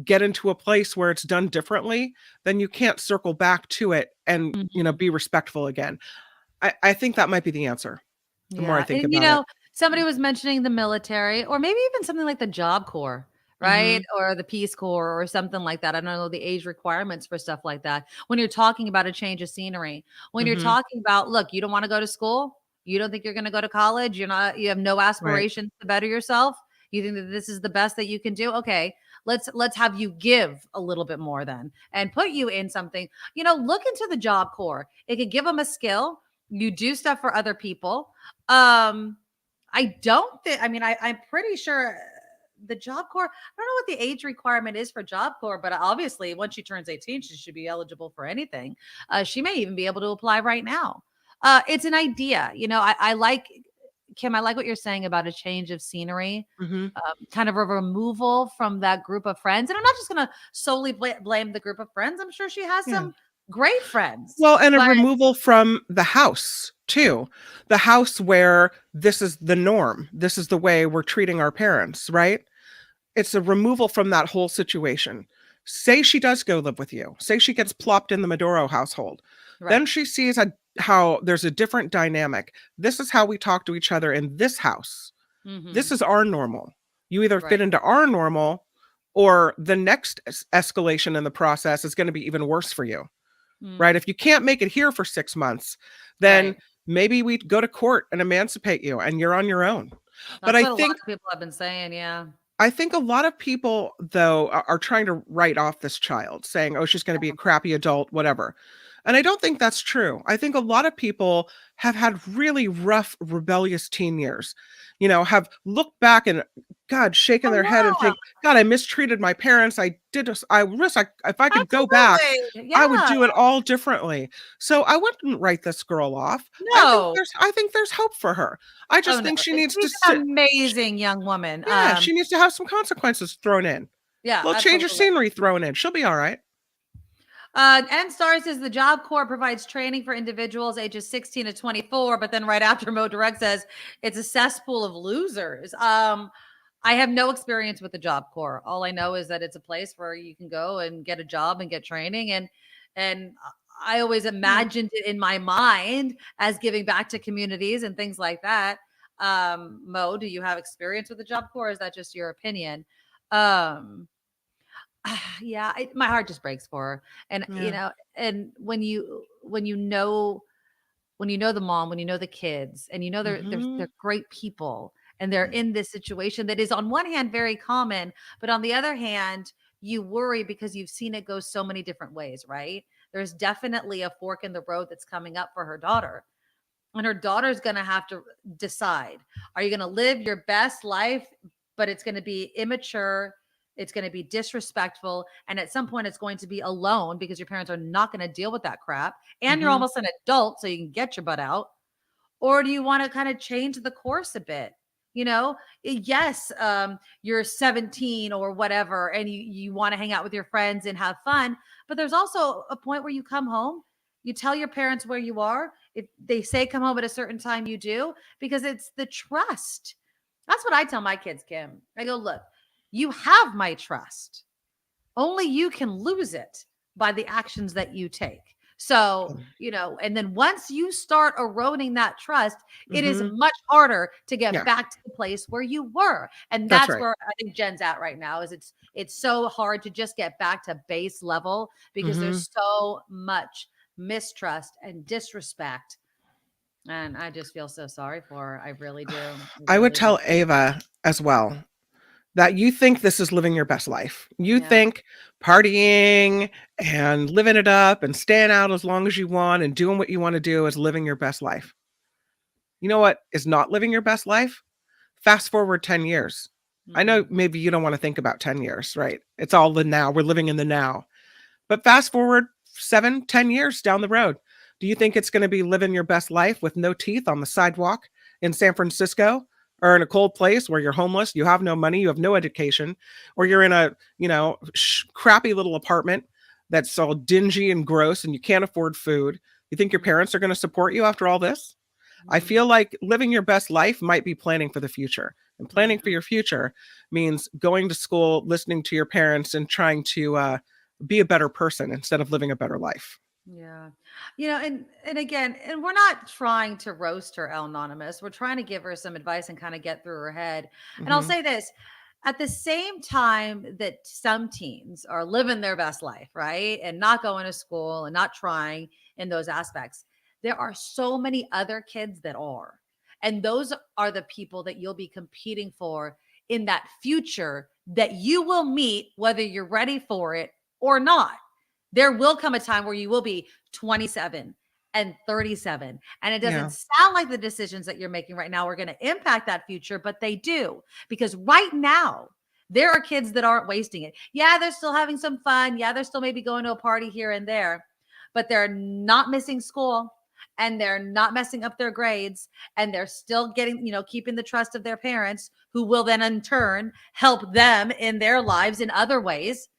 get into a place where it's done differently, then you can't circle back to it and, Mhm. be respectful again. I think that might be the answer the more I Yeah. think And, about it. somebody was mentioning the military or maybe even something like the Job Corps, right? Mhm. Or the Peace Corps or something like that. I don't know the age requirements for stuff like that. When you're talking about a change of scenery, when you're Mhm. talking about, look, you don't want to go to school, you don't think you're going to go to college, you have no Right. aspirations to better yourself. You think that this is the best that you can do? Okay, let's have you give a little bit more then and put you in something. Look into the Job Corps. It could give them a skill. You do stuff for other people. um, I don't think, I mean, I'm pretty sure the Job Corps, I don't know what the age requirement is for Job Corps, but obviously once she turns 18, she should be eligible for anything. She may even be able to apply right now. It's an idea. I like, Kim, I like what you're saying about a change of scenery, Mhm. kind of a removal from that group of friends. And I'm not just going to solely blame the group of friends. I'm sure she has Yeah. some great friends, Well, and a but removal from the house too. The house where this is the norm. This is the way we're treating our parents, right? It's a removal from that whole situation. Say she does go live with you. Say she gets plopped in the Maduro household. right. Then she sees how there's a different dynamic. This is how we talk to each other in this house. This Hmm. is our normal. You either fit Right. into our normal, or the next escalation in the process is going to be even worse for you. Right? Mm, If you can't make it here for 6 months, then right. maybe we go to court and emancipate you and you're on your own. But That's what a lot of people have been saying, yeah. I think a lot of people though are trying to write off this child, saying, "Oh, she's going to be a crappy adult, whatever." And I don't think that's true. I think a lot of people have had really rough, rebellious teen years, have looked back and, God, shaken Oh, their head and yeah, think, "God, I mistreated my parents. I did this. I wish if I could go back, absolutely. I would Yeah. do it all differently." So I wouldn't write this girl off. No. I think there's hope for her. I Oh, just no. think she needs to She's an sit. amazing young woman. Yeah, she needs to have some consequences thrown in. Yeah, A little change of absolutely. scenery thrown in. She'll be all right. And Star says the Job Corps provides training for individuals ages 16 to 24, but then right after Mo Direct says it's a cesspool of losers. I have no experience with the Job Corps. All I know is that it's a place where you can go and get a job and get training. And I always imagined it in my mind as giving back to communities and things like that. Mo, do you have experience with the Job Corps? Or is that just your opinion? Yeah, my heart just breaks for her. And Yeah. and when you know the mom, when you know the kids, and they're great people, and they're in this situation that is on one hand very common, but on the other hand, you worry because you've seen it go so many different ways, right? There's definitely a fork in the road that's coming up for her daughter. And her daughter's going to have to decide, are you going to live your best life, but it's going to be immature, it's going to be disrespectful, and at some point it's going to be alone because your parents are not going to deal with that crap, and you're almost an adult so you can get your butt out? Or do you want to kind of change the course a bit? Yes, you're 17 or whatever, and you want to hang out with your friends and have fun, but there's also a point where you come home, you tell your parents where you are. If they say come home at a certain time, you do, because it's the trust. That's what I tell my kids, Kim. I go, look, you have my trust. Only you can lose it by the actions that you take. So, and then once you start eroding that trust, it is much harder to get back to the place where you were. And that's right. where I think Jen's at right now, is it's so hard to just get back to base level because there's so much mistrust and disrespect. And I just feel so sorry for her. I really do. I would really tell do. Ava as well that you think this is living your best life. You Yeah. think partying and living it up and staying out as long as you want and doing what you want to do is living your best life. You know what is not living your best life? Fast forward 10 years. I know maybe you don't want to think about 10 years, right? It's all the now. We're living in the now. But fast forward 7, 10 years down the road. Do you think it's going to be living your best life with no teeth on the sidewalk in San Francisco, or in a cold place where you're homeless, you have no money, you have no education, or you're in a, crappy little apartment that's all dingy and gross and you can't afford food? You think your parents are going to support you after all this? I feel like living your best life might be planning for the future. And planning for your future means going to school, listening to your parents, and trying to be a better person instead of living a better life. Yeah. And again, and we're not trying to roast her, Anonymous. We're trying to give her some advice and kind of get through her head. And I'll say this, at the same time that some teens are living their best life, right? And not going to school and not trying in those aspects, there are so many other kids that are. And those are the people that you'll be competing for in that future that you will meet, whether you're ready for it or not. There will come a time where you will be 27 and 37. And it doesn't sound like the decisions that you're making right now are going to impact that future, but they do. Because right now, there are kids that aren't wasting it. Yeah, they're still having some fun. Yeah, they're still maybe going to a party here and there, but they're not missing school, and they're not messing up their grades, and they're still getting, keeping the trust of their parents, who will then in turn help them in their lives in other ways.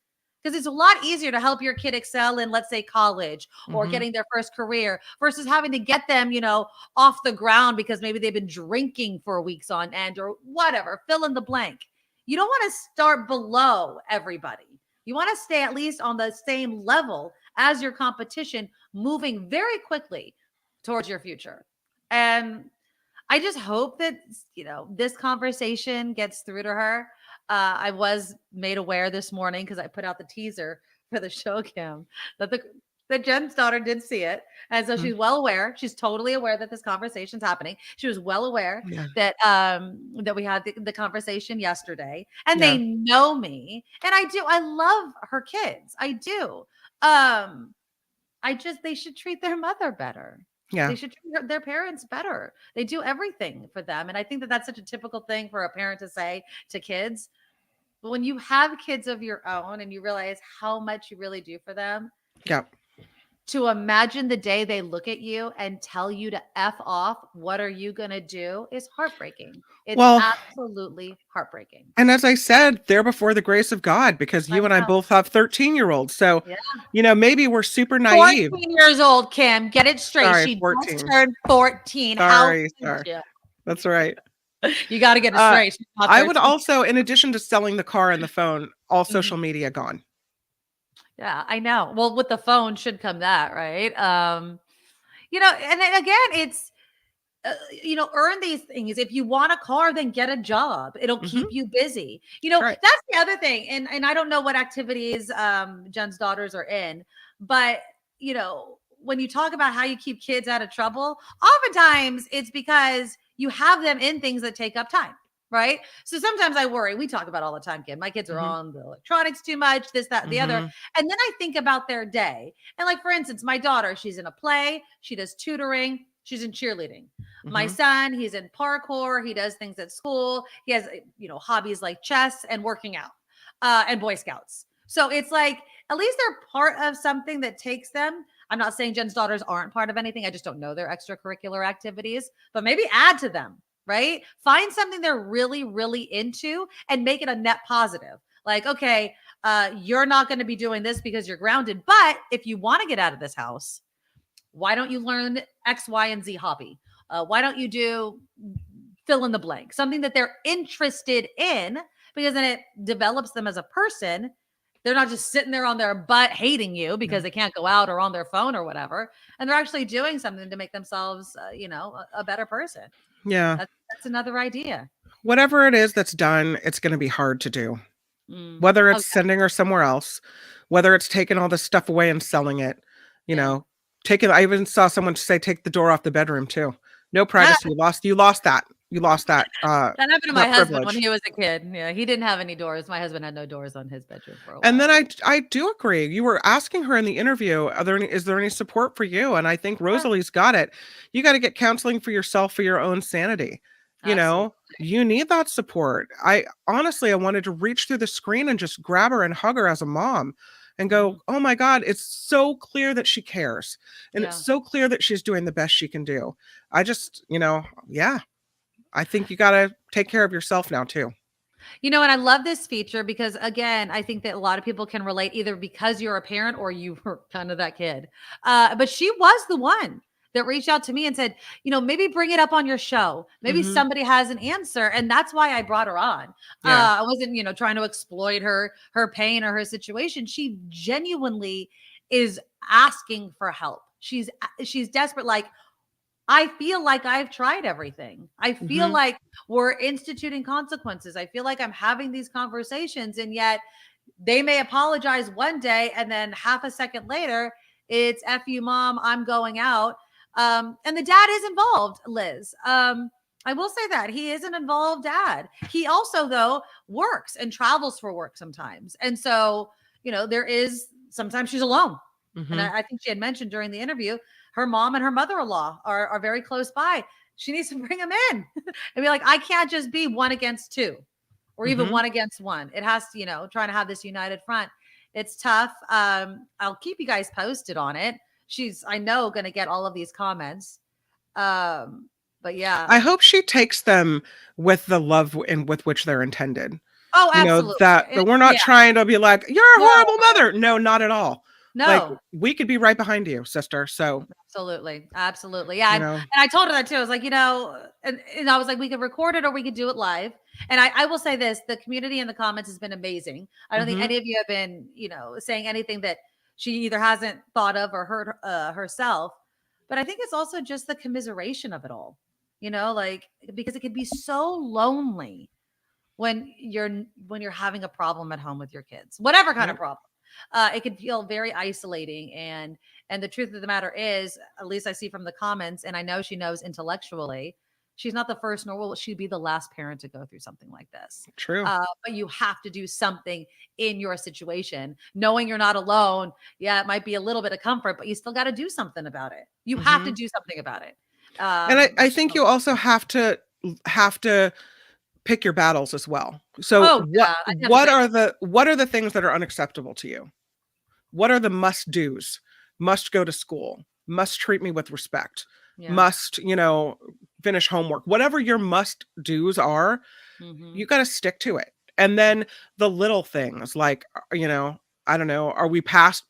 Because it's a lot easier to help your kid excel in, let's say, college or getting their first career versus having to get them, off the ground because maybe they've been drinking for weeks on end or whatever, fill in the blank. You don't want to start below everybody. You want to stay at least on the same level as your competition, moving very quickly towards your future. And I just hope that, this conversation gets through to her. I was made aware this morning because I put out the teaser for the show, Kim, that Jen's daughter did see it. And so she's well aware. She's totally aware that this conversation's happening. She was well aware that that we had the conversation yesterday, and they know me. And I love her kids. I do. They should treat their mother better. Yeah. They should treat their parents better. They do everything for them. And I think that that's such a typical thing for a parent to say to kids. But when you have kids of your own and you realize how much you really do for them, to imagine the day they look at you and tell you to F off, what are you going to do, is heartbreaking. It's absolutely heartbreaking. And as I said, they're before the grace of God, because you and I both have 13-year-olds. So, maybe we're super naive. 14 years old, Kim. Get it straight. Sorry, she 14. just turned 14. Sorry. How could you? That's right. You got to get it Uh, straight. She's not I there would to- also, in addition to selling the car and the phone, all Mhm. social media gone. Yeah, I know. Well, with the phone should come that, right? And then again, it's earn these things. If you want a car, then get a job. It'll keep you busy. Right. That's the other thing. And I don't know what activities Jen's daughters are in, but when you talk about how you keep kids out of trouble, oftentimes it's because you have them in things that take up time. Right. So sometimes I worry. We talk about all the time, kid. My kids are on the electronics too much, this, that, and the other. And then I think about their day. And like, for instance, my daughter, she's in a play, she does tutoring, she's in cheerleading. My son, he's in parkour, he does things at school. He has, hobbies like chess and working out and Boy Scouts. So it's like, at least they're part of something that takes them. I'm not saying Jen's daughters aren't part of anything. I just don't know their extracurricular activities, but maybe add to them. Right? Find something they're really, really into and make it a net positive. Like, okay, you're not going to be doing this because you're grounded. But if you want to get out of this house, why don't you learn X, Y, and Z hobby? Why don't you do fill in the blank? Something that they're interested in, because then it develops them as a person. They're not just sitting there on their butt hating you because they can't go out or on their phone or whatever. And they're actually doing something to make themselves, a better person. Yeah. That's another idea. Whatever it is that's done, it's going to be hard to do. Whether it's sending her somewhere else, whether it's taking all this stuff away and selling it, I even saw someone say, take the door off the bedroom too. No privacy. You lost that. That happened to my husband privilege. when he was a kid. Yeah, he didn't have any doors. My husband had no doors on his bedroom for a while. And then I do agree. You were asking her in the interview, is there any support for you? And I think Rosalie's got it. You got to get counseling for yourself, for your own sanity. You need that support. I wanted to reach through the screen and just grab her and hug her as a mom and go, oh my God, it's so clear that she cares. And it's so clear that she's doing the best she can do. I just, I think you got to take care of yourself now too. And I love this feature because, again, I think that a lot of people can relate either because you're a parent or you were kind of that kid. But she was the one that reached out to me and said, maybe bring it up on your show. Maybe somebody has an answer. And that's why I brought her on. I wasn't, trying to exploit her pain or her situation. She genuinely is asking for help. She's desperate. Like, I feel like I've tried everything. I feel like we're instituting consequences. I feel like I'm having these conversations, and yet they may apologize one day and then half a second later, it's F you, mom, I'm going out. And the dad is involved, Liz. I will say that he is an involved dad. He also, though, works and travels for work sometimes. And so, sometimes she's alone. And I think she had mentioned during the interview, her mom and her mother-in-law are very close by. She needs to bring them in and be like, I can't just be one against two or even one against one. It has to, trying to have this united front. It's tough. I'll keep you guys posted on it. She's, I know, going to get all of these comments. But yeah. I hope she takes them with the love with which they're intended. Oh, absolutely. That we're not trying to be like, you're a horrible mother. No, not at all. No, like, we could be right behind you, sister. So absolutely. Yeah. And I told her that too. I was like, and I was like, we could record it or we could do it live. And I will say this, the community in the comments has been amazing. I don't think any of you have been, saying anything that she either hasn't thought of or heard herself. But I think it's also just the commiseration of it all, because it can be so lonely when you're having a problem at home with your kids, whatever kind of problem. It can feel very isolating. And the truth of the matter is, at least I see from the comments, and I know she knows intellectually, she's not the first, nor will she be the last parent to go through something like this. True. But you have to do something in your situation, knowing you're not alone. Yeah, it might be a little bit of comfort, but you still got to do something about it. You have to do something about it. And I think you also have to pick your battles as well. So what are the things that are unacceptable to you? What are the must do's? Must go to school, must treat me with respect, must, finish homework, whatever your must do's are, you got to stick to it. And then the little things like, I don't know, are we past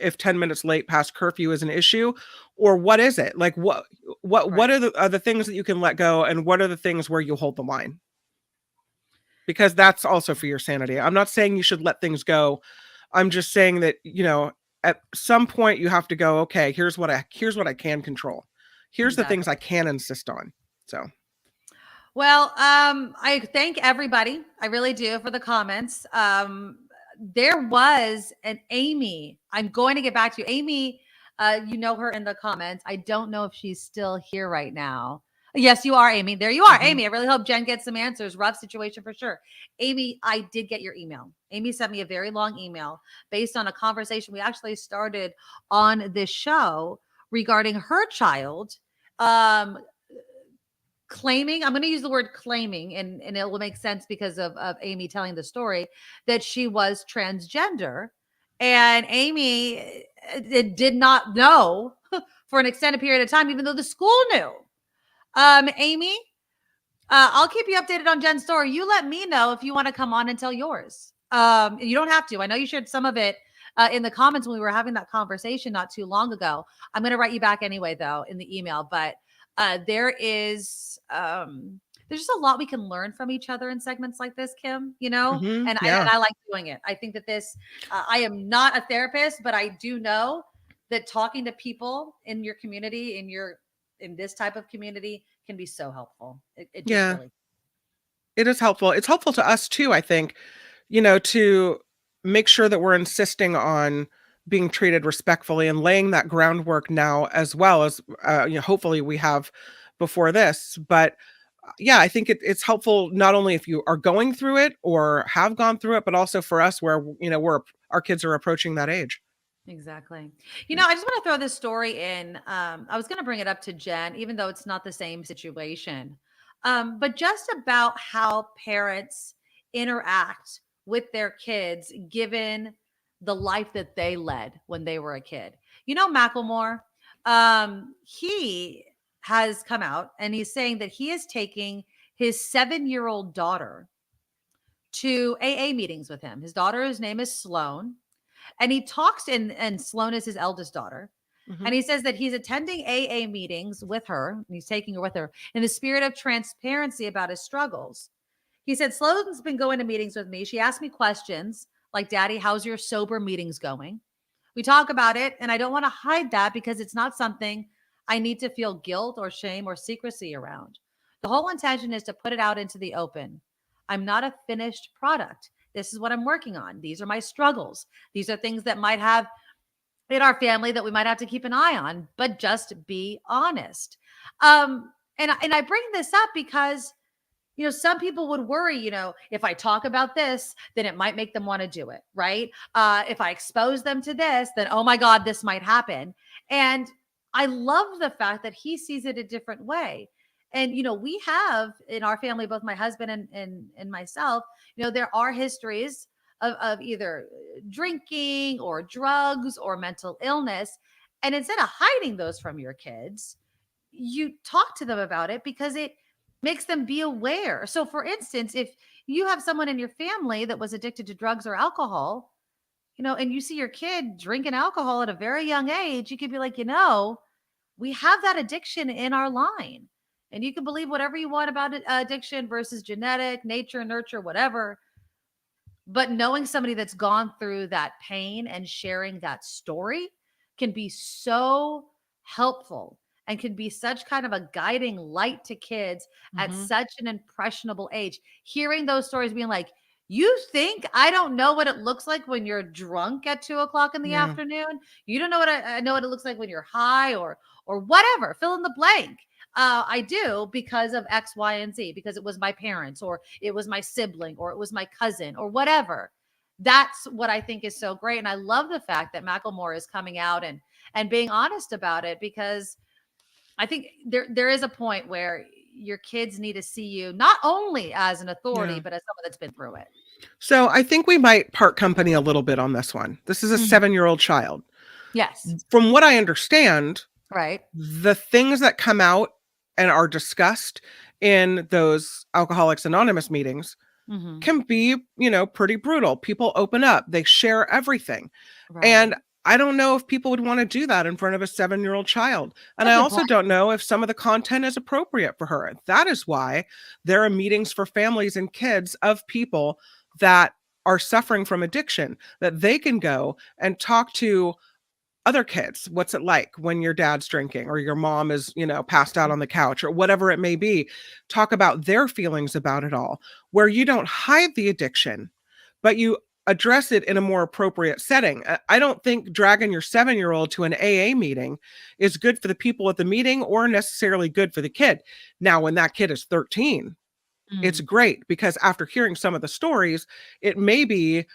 if 10 minutes late past curfew is an issue, or what is it? Like what Right. are the things that you can let go, and what are the things where you hold the line? Because that's also for your sanity. I'm not saying you should let things go. I'm just saying that, at some point you have to go, okay, here's what I can control. Here's the things Exactly. I can insist on. So, Well, I thank everybody. I really do for the comments. There was an Amy. I'm going to get back to you. Amy, you know her in the comments. I don't know if she's still here right now. Yes, you are, Amy. There you are, Amy. I really hope Jen gets some answers. Rough situation for sure. Amy, I did get your email. Amy sent me a very long email based on a conversation we actually started on this show regarding her child. Claiming, I'm going to use the word claiming, and it will make sense because of Amy telling the story, that she was transgender. And Amy did not know for an extended period of time, even though the school knew. Amy, I'll keep you updated on Jen's story. You let me know if you want to come on and tell yours. You don't have to. I know you shared some of it in the comments when we were having that conversation not too long ago. I'm going to write you back anyway, though, in the email. But there's just a lot we can learn from each other in segments like this, Kim, and yeah. I like doing it. I think that this, I am not a therapist, but I do know that talking to people in your community, in this type of community, can be so helpful. It just Yeah. really. It is helpful. It's helpful to us too, I think, to make sure that we're insisting on being treated respectfully and laying that groundwork now, as well as, hopefully we have before this. But yeah, I think it's helpful not only if you are going through it or have gone through it, but also for us where, our kids are approaching that age. Exactly. I just want to throw this story in. I was going to bring it up to Jen, even though it's not the same situation. But just about how parents interact with their kids given the life that they led when they were a kid. Macklemore, he has come out and he's saying that he is taking his 7-year-old daughter to AA meetings with him. His daughter's name is Sloan. And he talks and Sloan is his eldest daughter. And he says that he's attending AA meetings with her, and he's taking her with her in the spirit of transparency about his struggles. He said, Sloan's been going to meetings with me. She asked me questions like, Daddy, how's your sober meetings going? We talk about it, and I don't want to hide that because it's not something I need to feel guilt or shame or secrecy around. The whole intention is to put it out into the open. I'm not a finished product. This is what I'm working on. These are my struggles. These are things that might have in our family that we might have to keep an eye on, but just be honest. And I bring this up because, some people would worry, if I talk about this, then it might make them want to do it, right? If I expose them to this, then, oh my God, this might happen. And I love the fact that he sees it a different way. And, we have in our family, both my husband and myself, there are histories of either drinking or drugs or mental illness. And instead of hiding those from your kids, you talk to them about it because it makes them be aware. So, for instance, if you have someone in your family that was addicted to drugs or alcohol, and you see your kid drinking alcohol at a very young age, you could be like, we have that addiction in our line. And you can believe whatever you want about addiction versus genetic, nature, nurture, whatever. But knowing somebody that's gone through that pain and sharing that story can be so helpful and can be such kind of a guiding light to kids at such an impressionable age. Hearing those stories being like, you think I don't know what it looks like when you're drunk at 2:00 in the afternoon? You don't know what I know what it looks like when you're high or whatever, fill in the blank. I do because of X, Y, and Z, because it was my parents or it was my sibling or it was my cousin or whatever. That's what I think is so great. And I love the fact that Macklemore is coming out and being honest about it, because I think there is a point where your kids need to see you not only as an authority, Yeah. but as someone that's been through it. So I think we might part company a little bit on this one. This is a 7-year-old child. Yes. From what I understand, Right. the things that come out and are discussed in those Alcoholics Anonymous meetings can be, pretty brutal. People open up, they share everything. Right. And I don't know if people would want to do that in front of a 7-year-old child. And I That's a good also point. don't know if some of the content is appropriate for her. That is why there are meetings for families and kids of people that are suffering from addiction, that they can go and talk to other kids. What's it like when your dad's drinking or your mom is, passed out on the couch or whatever it may be? Talk about their feelings about it all, where you don't hide the addiction, but you address it in a more appropriate setting. I don't think dragging your 7-year-old to an AA meeting is good for the people at the meeting or necessarily good for the kid. Now, when that kid is 13, it's Mm, great because after hearing some of the stories, it may be,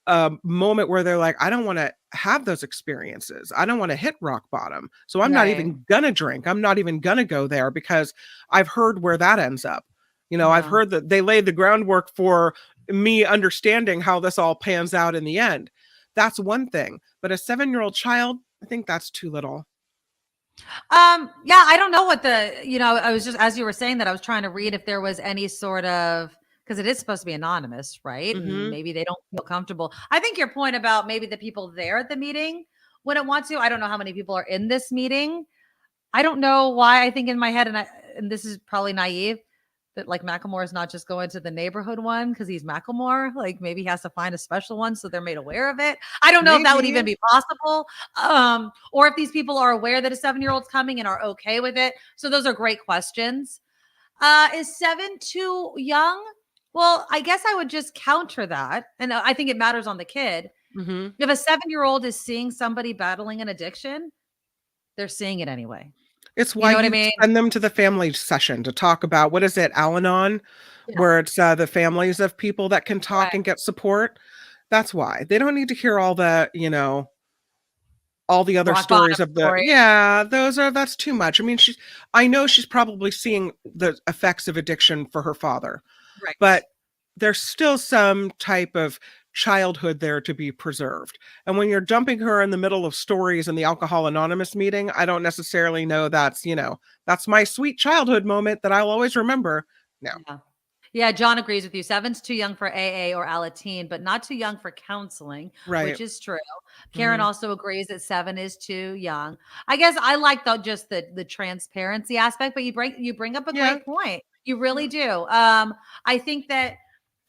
a moment where they're like, I don't want to have those experiences. I don't want to hit rock bottom. So I'm not right. even gonna drink. I'm not even gonna go there because I've heard where that ends up. I've Yeah. heard that they laid the groundwork for me understanding how this all pans out in the end. That's one thing. But a 7-year-old child, I think that's too little. Yeah, I don't know what I was just, as you were saying that, I was trying to read if there was any sort of, because it is supposed to be anonymous, right? And Hmm. maybe they don't feel comfortable. I think your point about maybe the people there at the meeting wouldn't want to. I don't know how many people are in this meeting. I don't know why I think in my head, and this is probably naive, that like Macklemore is not just going to the neighborhood one because he's Macklemore. Like maybe he has to find a special one so they're made aware of it. I don't know if that would Maybe. even be possible. Or if these people are aware that a 7-year-old's coming and are okay with it. So those are great questions. Is 7 too young? Well, I guess I would just counter that. And I think it matters on the kid. Hmm. If a 7-year-old is seeing somebody battling an addiction, they're seeing it anyway. It's You why know what I you mean? send them to the family session to talk about, what is it, Al-Anon, Yeah. where it's the families of people that can talk Right. and get support. That's why they don't need to hear all the, all the other Rock bottom stories of the, story. yeah, that's too much. I mean, I know she's probably seeing the effects of addiction for her father, Right. but there's still some type of childhood there to be preserved. And when you're dumping her in the middle of stories in the Alcohol Anonymous meeting, I don't necessarily know that's my sweet childhood moment that I'll always remember. No. Yeah. Yeah, John agrees with you. 7's too young for AA or Alateen, but not too young for counseling, Right. which is true. Karen Hmm. also agrees that 7 is too young. I guess I like just the transparency aspect, but you bring up a Yeah. great point. You really do. I think that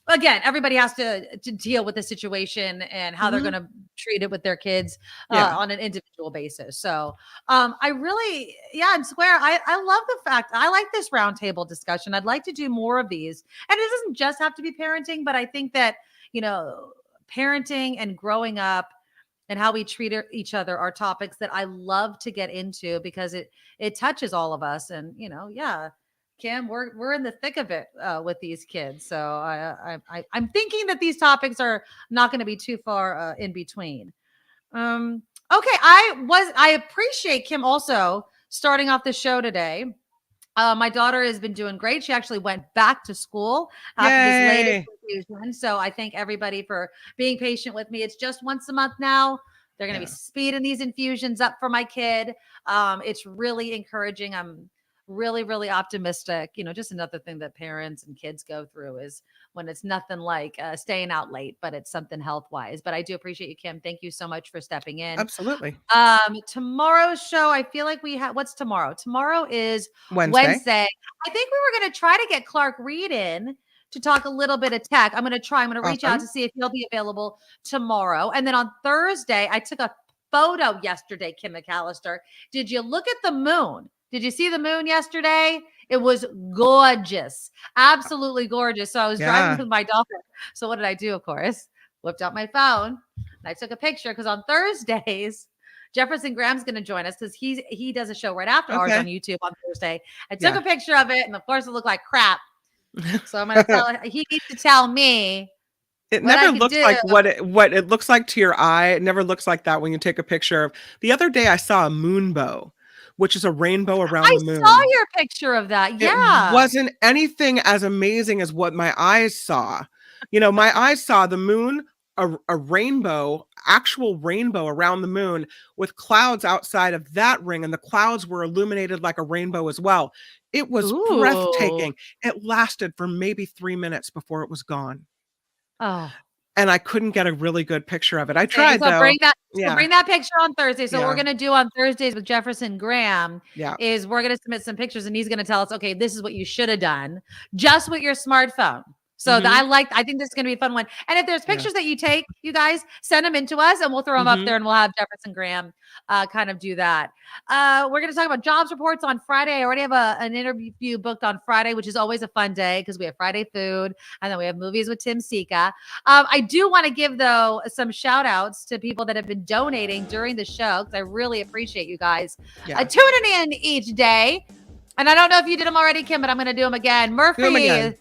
again, everybody has to deal with the situation and how they're Hmm. going to treat it with their kids Yeah. on an individual basis. So I really, yeah, and Square, I love the fact I like this roundtable discussion. I'd like to do more of these. And it doesn't just have to be parenting, but I think that, you know, parenting and growing up and how we treat each other are topics that I love to get into because it touches all of us. And yeah, Kim, we're in the thick of it with these kids. So I'm thinking that these topics are not going to be too far in between. Okay, I appreciate Kim also starting off the show today. My daughter has been doing great. She actually went back to school after this latest Yay. infusion. So I thank everybody for being patient with me. It's just once a month now. They're going to be Yeah. speeding these infusions up for my kid. It's really encouraging. I'm really, really optimistic. Just another thing that parents and kids go through is when it's nothing like staying out late, but it's something health wise. But I do appreciate you, Kim. Thank you so much for stepping in. Absolutely. Tomorrow's show, I feel like we have, what's tomorrow? Tomorrow is Wednesday. Wednesday. I think we were going to try to get Clark Reed in to talk a little bit of tech. I'm going to reach out Awesome. to see if he'll be available tomorrow. And then on Thursday, I took a photo yesterday, Kim McAllister. Did you look at the moon? Did you see the moon yesterday? It was gorgeous. Absolutely gorgeous. So I was driving Yeah. with my daughter. So what did I do? Of course, whipped out my phone and I took a picture because on Thursdays, Jefferson Graham's going to join us because he does a show right after ours on Okay. YouTube on Thursday. I took Yeah. a picture of it, and of course, it looked like crap. So I'm going to he needs to tell me It what I never can looks do. like what it looks like to your eye. It never looks like that when you take a picture of. The other day I saw a moonbow, which is a rainbow around I the saw moon. your picture of that. It Yeah. wasn't anything as amazing as what my eyes saw. My eyes saw the moon, a rainbow, actual rainbow around the moon with clouds outside of that ring, and the clouds were illuminated like a rainbow as well. It was Ooh. breathtaking. It lasted for maybe 3 minutes before it was gone. Oh. and I couldn't get a really good picture of it. I Okay, tried so though. bring that. Yeah. So bring that picture on Thursday. So what Yeah. we're gonna do on Thursdays with Jefferson Graham Yeah. is we're gonna submit some pictures, and he's gonna tell us, okay, this is what you should have done just with your smartphone. So I think this is gonna be a fun one. And if there's pictures that you take, you guys send them in to us, and we'll throw them up there, and we'll have Jefferson Graham kind of do that. We're gonna talk about jobs reports on Friday. I already have an interview booked on Friday, which is always a fun day because we have Friday food, and then we have movies with Tim Sika. I do want to give though some shout outs to people that have been donating during the show because I really appreciate you guys tuning in each day. And I don't know if you did them already, Kim, but I'm going to do them again. Murphy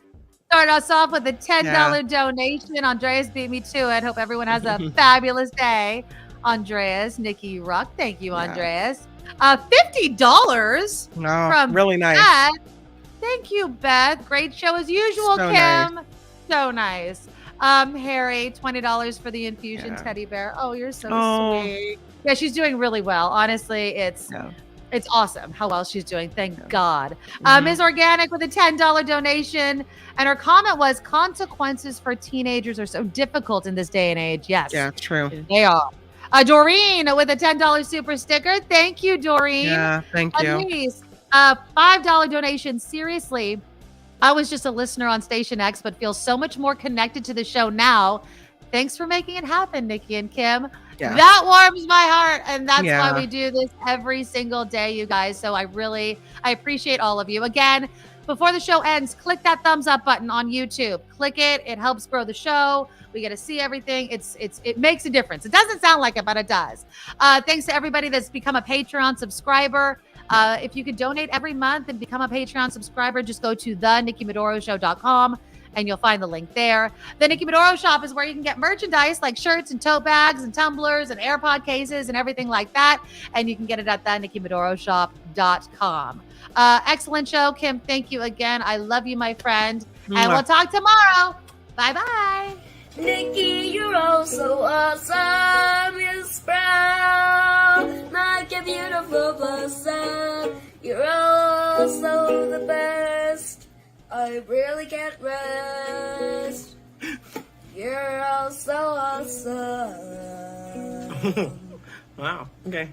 started us off with a $10 donation. Andreas beat me to it. Hope everyone has a fabulous day. Andreas, Nikki Ruck, thank you, Andreas. $50 from really nice. Beth. Thank you, Beth. Great show as usual, So Kim. nice. So nice. Harry, $20 for the infusion teddy bear. Oh, you're so sweet. Yeah, she's doing really well. Honestly, it's awesome how well she's doing. Thank God. Ms. Organic with a $10 donation. And her comment was, consequences for teenagers are so difficult in this day and age. Yes. Yeah, true. They are. Doreen with a $10 super sticker. Thank you, Doreen. Yeah, thank you. Denise, $5 donation. Seriously, I was just a listener on Station X, but feel so much more connected to the show now. Thanks for making it happen, Nikki and Kim. Yeah. That warms my heart. And that's Yeah. why we do this every single day, you guys. So I appreciate all of you. Again, before the show ends, click that thumbs up button on YouTube. Click it. It helps grow the show. We get to see everything. It makes a difference. It doesn't sound like it, but it does. Thanks to everybody that's become a Patreon subscriber. If you could donate every month and become a Patreon subscriber, just go to thenikkimadoroshow.com and you'll find the link there. The Nikki Maduro Shop is where you can get merchandise like shirts and tote bags and tumblers and AirPod cases and everything like that. And you can get it at thenikkimadoroshop.com. Excellent show, Kim. Thank you again. I love you, my friend. And we'll talk tomorrow. Bye-bye. Nikki, you're all so awesome. You're proud, like a beautiful blossom. You're all so the best. I really can't rest. You're all so awesome. Wow. Okay.